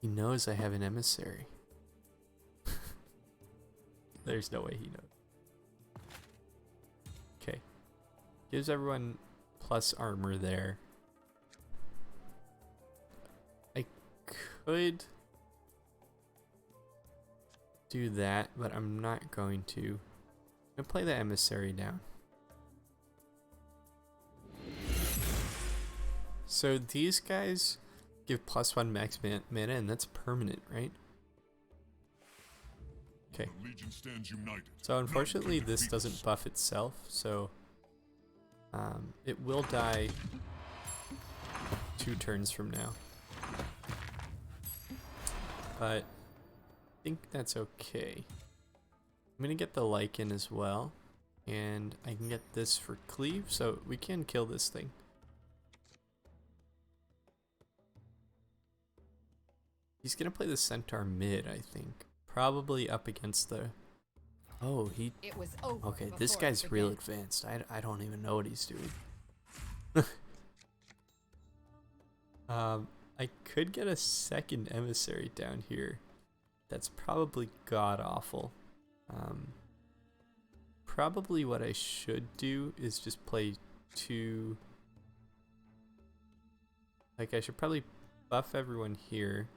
He knows I have an Emissary. There's no way he knows. Okay. Gives everyone plus armor there. I could do that, but I'm not going to. I'm gonna play the Emissary down. So these guys give +1 max mana, and that's permanent, right? Okay. So unfortunately this doesn't buff itself, so it will die 2 turns from now. But I think that's okay. I'm gonna get the Lycan as well, and I can get this for cleave, so we can kill this thing. He's gonna play the Centaur mid, I think. Probably up against the... Oh, he...
It was over
okay, this
before it
guy's real
began.
advanced. I don't even know what he's doing. I could get a second Emissary down here. That's probably god-awful. probably what I should do is just play 2. Like, I should probably buff everyone here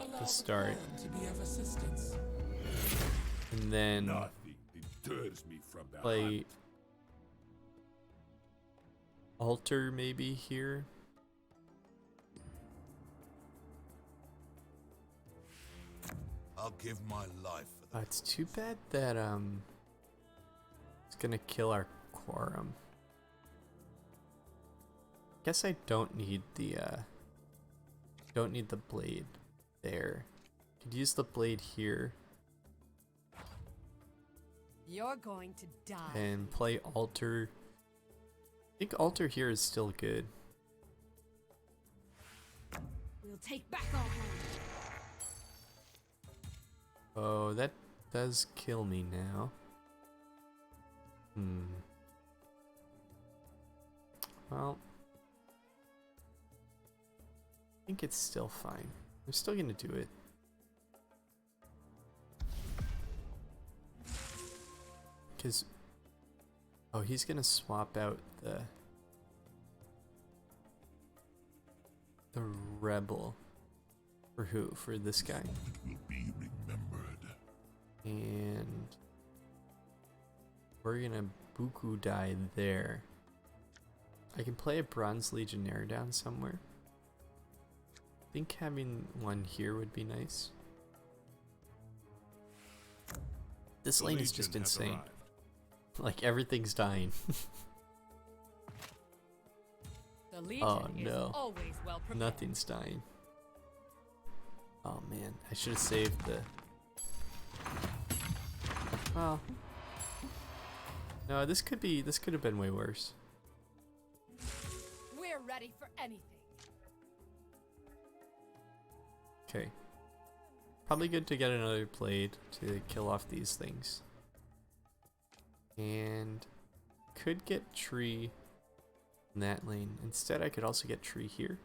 Allow
to start.
the plan to be of assistance.
And then
Nothing deters me from the
play
hunt.
altar maybe here.
I'll give my life for that.
It's too bad that it's gonna kill our quorum. Guess I don't need the blade there. Could use the blade here
You're going to die.
and play altar. I think altar here is still good.
We'll take back our home.
Oh, that does kill me now. Well, I think it's still fine. I'm still gonna do it. Because, oh, he's gonna swap out the rebel. For who? For this guy.
It will be remembered.
And we're gonna Buku die there. I can play a Bronze Legionnaire down somewhere. I think having one here would be nice. This
The
lane is just
Legion has
insane.
arrived.
Like, everything's dying.
The Legion
Oh,
is
no.
always well prepared.
Nothing's dying. Oh man, I should have saved the... Well... No, this could have been way worse.
We're ready for anything.
Okay. Probably good to get another blade to kill off these things. And could get tree in that lane. Instead, I could also get tree here.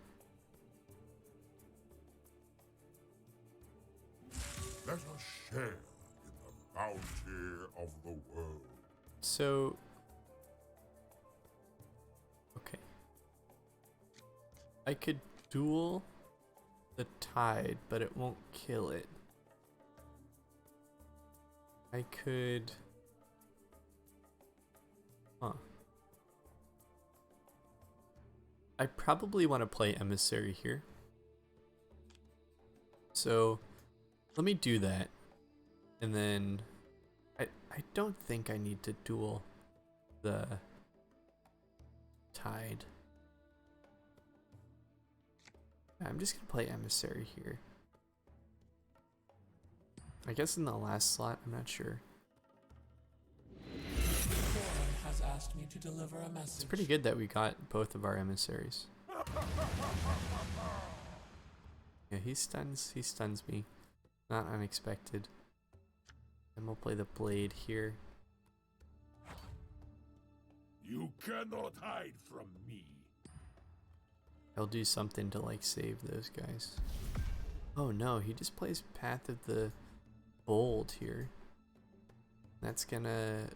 Let us share in the bounty of the world.
So... Okay. I could duel the tide, but it won't kill it. I could... Huh. I probably want to play Emissary here. So, let me do that. And then... I don't think I need to duel the tide. I'm just gonna play Emissary here. I guess in the last slot, I'm not sure.
Quorum has asked me to deliver a message.
It's pretty good that we got both of our emissaries. Yeah, he stuns me. Not unexpected. And we'll play the blade here.
You cannot hide from me.
I'll do something to like save those guys. Oh no, he just plays Path of the Bold here. That's gonna...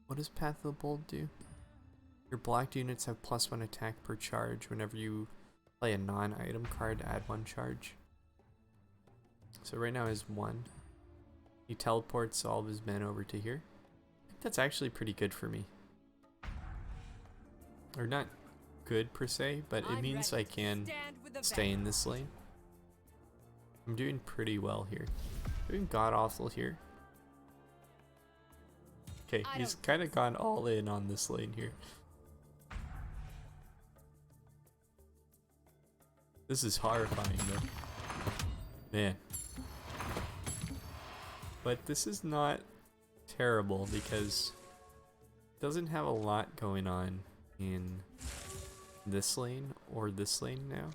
What does Path of the Bold do? Your blocked units have +1 attack per charge. Whenever you play a non-item card, add 1 charge. So right now is 1. He teleports all of his men over to here. I think that's actually pretty good for me. Or not good per se, but it
I'm
means
ready
I
to
can
stand with the
stay in
best.
this lane. I'm doing pretty well here. Doing god awful here. Okay,
I
he's
don't
kind of gone all in on this lane here. This is horrifying though. Man. But this is not terrible because it doesn't have a lot going on in this lane or this lane now.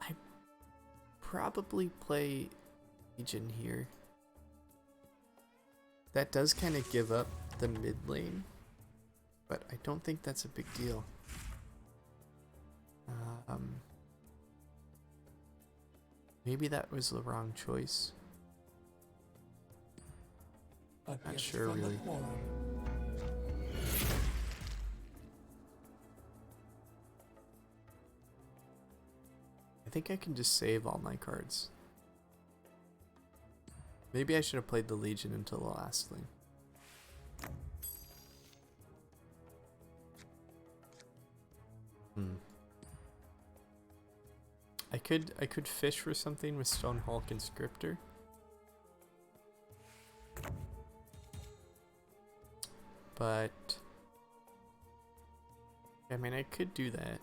I probably play Legion here. That does kind of give up the mid lane, but I don't think that's a big deal. Maybe that was the wrong choice.
A
Not
gift
sure
from the
really.
quorum.
I think I can just save all my cards. Maybe I should have played the Legion until the last thing. I could fish for something with Stonehall Conscriptor. But I mean, I could do that.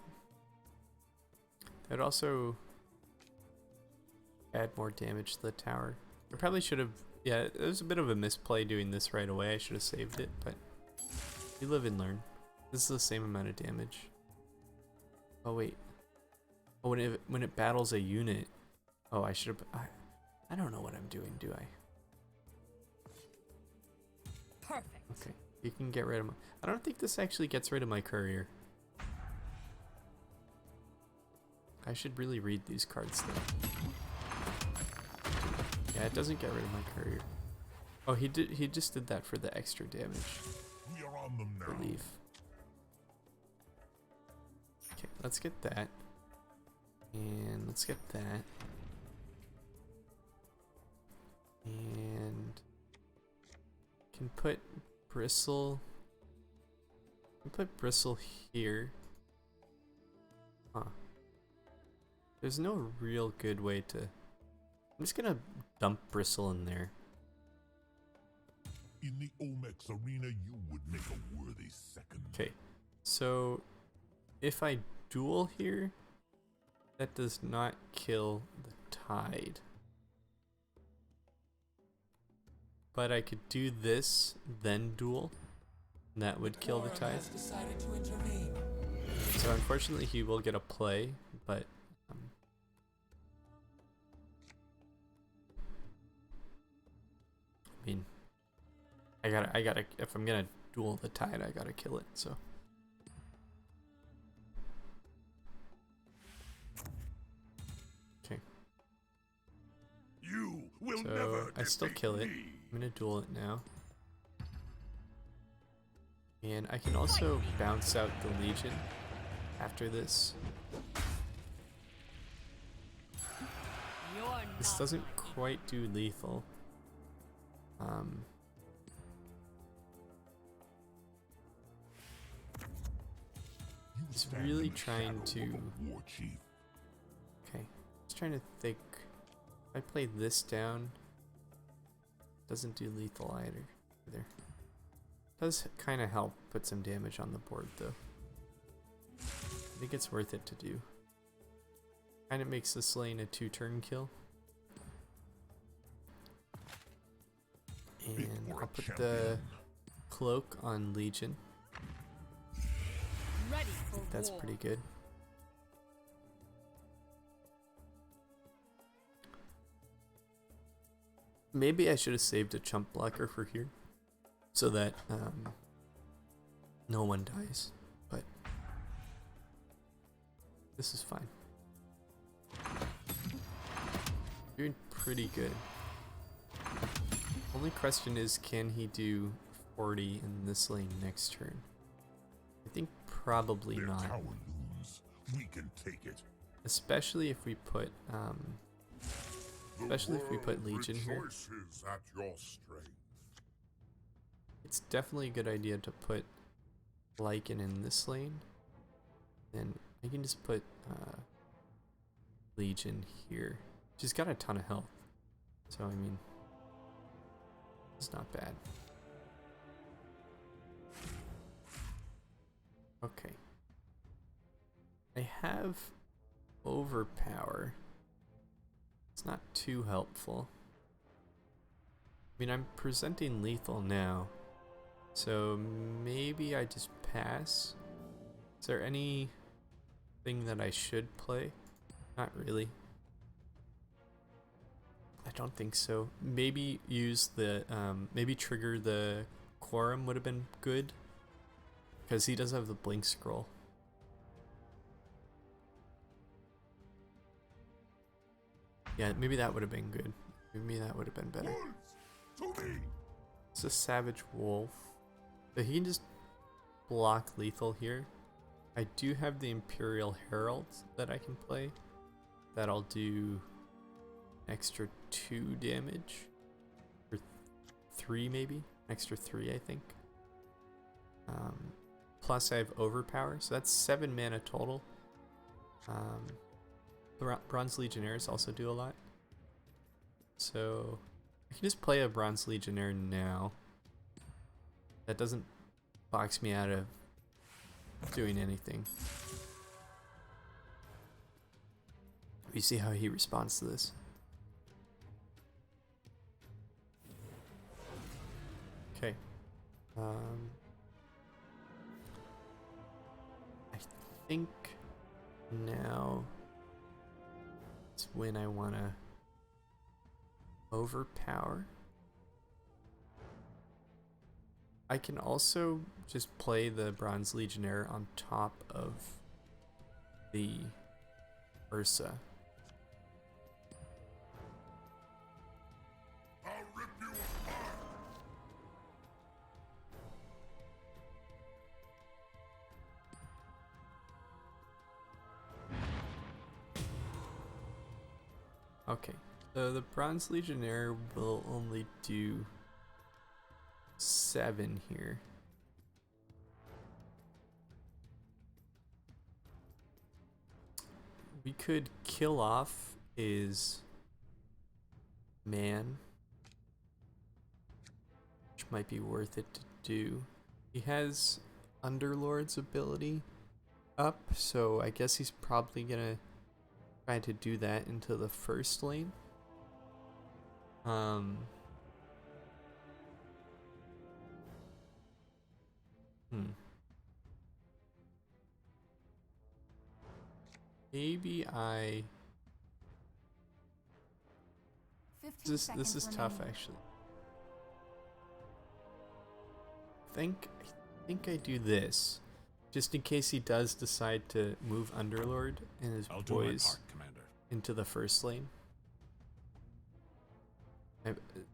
That'd also add more damage to the tower. I probably should have. Yeah, it was a bit of a misplay doing this right away. I should have saved it, but you live and learn. This is the same amount of damage. Oh wait. Oh, when it battles a unit. Oh, I should have. I don't know what I'm doing, do I?
Perfect.
Okay, you can get rid of my. I don't think this actually gets rid of my courier. I should really read these cards though. Yeah, it doesn't get rid of my courier. Oh, he did. He just did that for the extra damage.
We are on them now.
Relief. Okay, let's get that. And let's get that. And can put Bristle. Can put Bristle here. Huh. There's no real good way to. I'm just gonna dump Bristle in there.
In the Omex arena, you would make a worthy second.
Okay, so if I duel here, that does not kill the Tide. But I could do this, then duel. And that would kill the
Quorum
Tide.
has decided to intervene.
So unfortunately he will get a play, but I mean, I gotta, if I'm gonna duel the Tide, I gotta kill it, so. Okay.
You will
So
never
I still
defeat
kill it.
me.
I'm gonna duel it now. And I can also bounce out the Legion after this.
You're
This
not
doesn't
my
quite do lethal.
You
It's
stand
really
in the
trying
shadow
to.
of a war chief.
Okay, just trying to think. If I play this down, doesn't do lethal either. Does kind of help put some damage on the board though. I think it's worth it to do. Kind of makes this lane a 2-turn kill. And I'll put the cloak on Legion.
ready for
That's
war.
pretty good. Maybe I should have saved a chump blocker for here, so that no one dies, but this is fine. Doing pretty good. Only question is, can he do 40 in this lane next turn? I think probably
Their
not.
tower looms. We can take it.
Especially if we put
The
Especially if we put
world
Legion here.
rejoices at your strength.
it's definitely a good idea to put Lycan in this lane. Then I can just put Legion here. She's got a ton of health, so I mean, it's not bad. Okay. I have overpower. It's not too helpful. I mean, I'm presenting lethal now, so maybe I just pass. Is there anything that I should play? Not really. I don't think so. Maybe use the, maybe trigger the Quorum would have been good, because he does have the blink scroll. Yeah, maybe that would have been good. Maybe that would have been better.
Wolves, to me!
It's a Savage Wolf. But he can just block lethal here. I do have the Imperial Herald that I can play. That'll do extra 2 damage. Or 3 maybe? Extra 3 I think. Plus I have Overpower, so that's 7 mana total. Bronze Legionnaires also do a lot. So I can just play a Bronze Legionnaire now. That doesn't box me out of doing anything. We see how he responds to this. Okay. I think now it's when I want to overpower. I can also just play the Bronze Legionnaire on top of the Ursa.
I'll rip you apart.
Okay, so the Bronze Legionnaire will only do 7 here. We could kill off his man, which might be worth it to do. He has Underlord's ability up, so I guess he's probably gonna try to do that into the first lane. Maybe I...
15
This
seconds
is tough
remaining.
actually. I think I do this, just in case he does decide to move Underlord and his
I'll do my
boys
part, Commander.
into the first lane.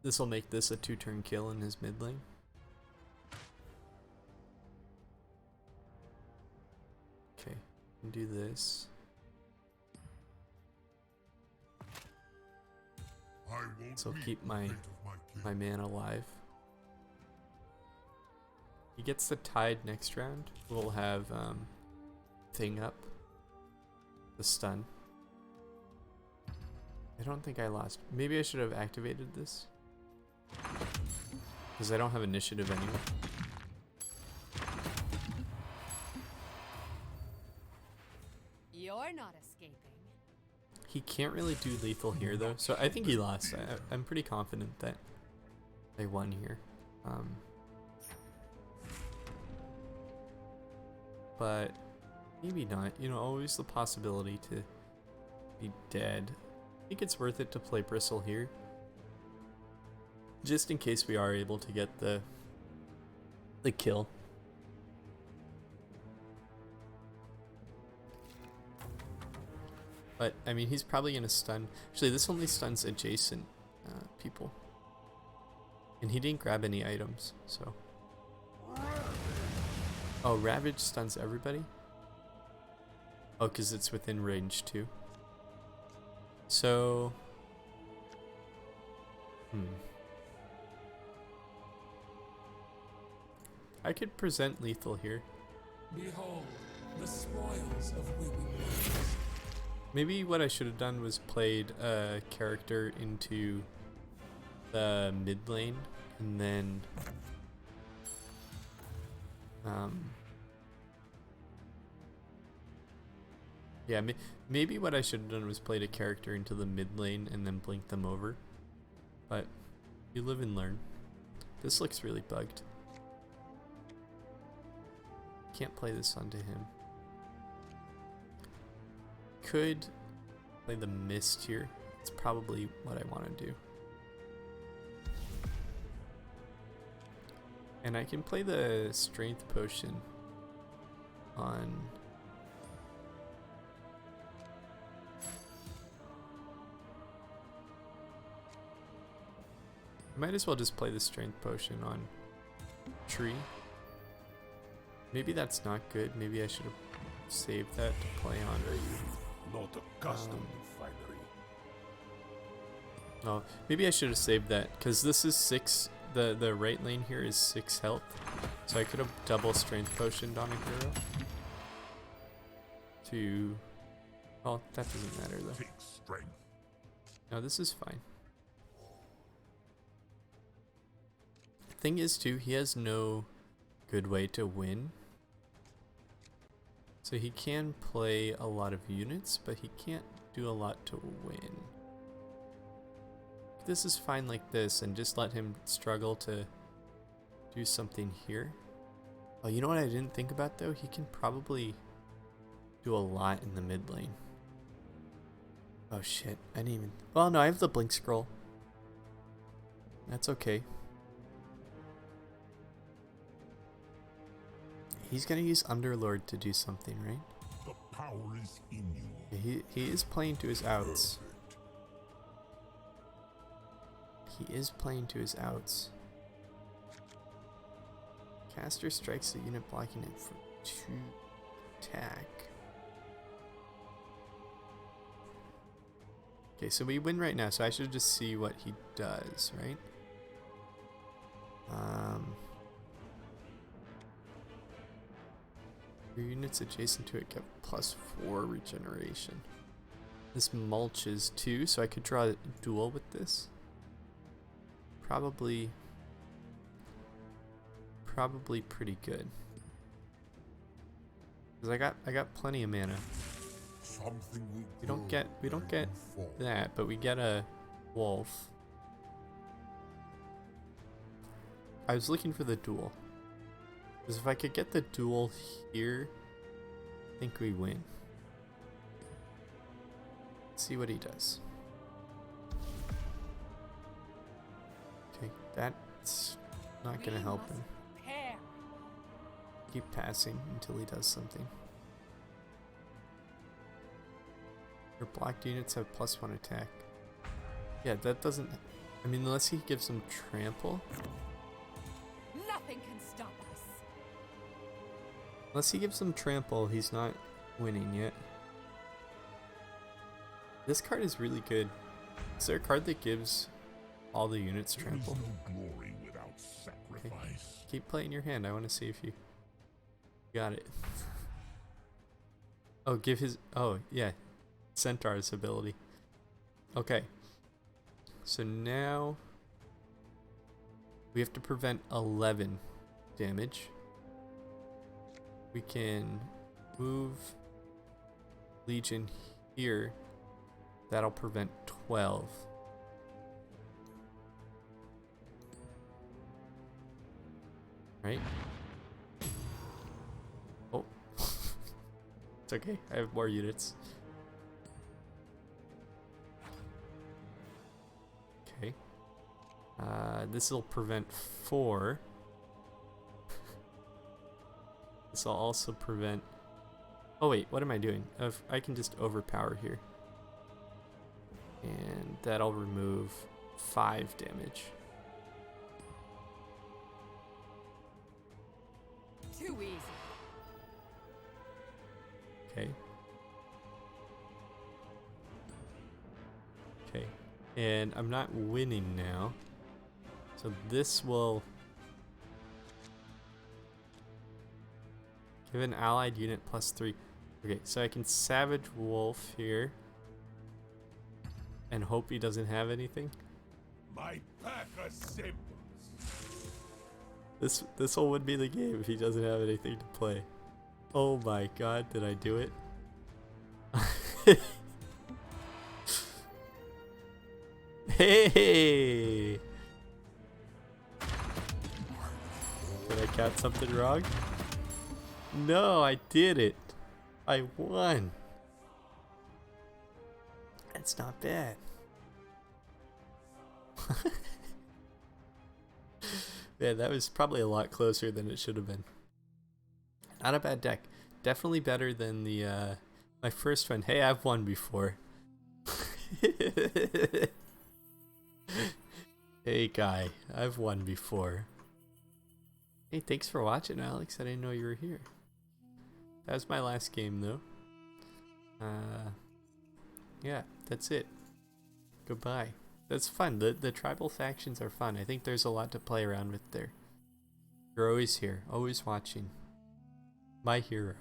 This will make this a 2-turn kill in his mid lane. Okay, can do this.
I won't
So
meet
keep
the
my
fate of my king.
man alive. He gets the Tide next round. We'll have thing up. The stun. I don't think I lost. Maybe I should have activated this. Because I don't have initiative anymore.
You're not escaping.
He can't really do lethal here though, so I think he lost. I'm pretty confident that they won here. But maybe not. You know, always the possibility to be dead. I think it's worth it to play Bristle here, just in case we are able to get the kill. But I mean, he's probably gonna stun. Actually, this only stuns adjacent people, and he didn't grab any items, so. Oh, Ravage stuns everybody? Oh, because it's within range too. So... I could present lethal here.
Behold, the spoils of weeping willows.
Maybe what I should have done was played a character into the mid lane, and then... yeah, maybe what I should have done was played a character into the mid lane and then blink them over. But you live and learn. This looks really bugged. Can't play this onto him. Could play the Mist here. It's probably what I want to do. And I can play the Strength Potion on... Might as well just play the strength potion on tree. Maybe that's not good. Maybe I should have saved that to play on.
Not accustomed to finery.
No, maybe I should have saved that because this is 6. The right lane here is 6 health, so I could have double strength potioned on a hero. To, well, that doesn't matter though.
Take strength.
No, this is fine. Thing is too, he has no good way to win. So he can play a lot of units, but he can't do a lot to win. This is fine like this, and just let him struggle to do something here. Oh, you know what I didn't think about though? He can probably do a lot in the mid lane. Oh shit, I didn't even... Well, no, I have the blink scroll. That's okay. He's gonna use Underlord to do something, right?
The power is in you.
Yeah, he is playing to his outs. He is playing to his outs. Caster strikes the unit blocking it for 2 attack. Okay, so we win right now, so I should just see what he does, right? Your units adjacent to it get +4 regeneration. This mulches too, so I could draw a duel with this. Probably pretty good. Cause I got plenty of mana.
Something will
We don't get that, but we get a wolf. I was looking for the duel. Because if I could get the duel here, I think we win. Let's see what he does. Okay, that's not gonna help him.
Pair.
Keep passing until he does something. Your blocked units have +1 attack. Yeah, that doesn't... I mean, unless he gives them trample.
Nothing can stop us.
Unless he gives them trample, he's not winning yet. This card is really good. Is there a card that gives all the units
There is
trample?
no glory without sacrifice.
Keep playing your hand. I want to see if you got it. Oh, give his... Oh, yeah. Centaur's ability. Okay. So now we have to prevent 11 damage. We can move Legion here. That'll prevent 12. Right? Oh. It's okay. I have more units. Okay. This will prevent 4. This will also prevent... Oh wait, what am I doing? I can just overpower here. And that'll remove 5 damage.
Too easy.
Okay. Okay. And I'm not winning now. So this will give an allied unit +3. Okay, so I can Savage Wolf here and hope he doesn't have anything.
My pack of simples.
This will win me the game if he doesn't have anything to play. Oh my god, did I do it? Hey! Did I count something wrong? No, I did it. I won. That's not bad. Man, that was probably a lot closer than it should have been. Not a bad deck. Definitely better than the my first one. Hey, I've won before. Hey guy, I've won before. Hey, thanks for watching, Alex. I didn't know you were here. That was my last game though. Yeah, that's it. Goodbye. That's fun. The tribal factions are fun. I think there's a lot to play around with there. You're always here, always watching. My hero.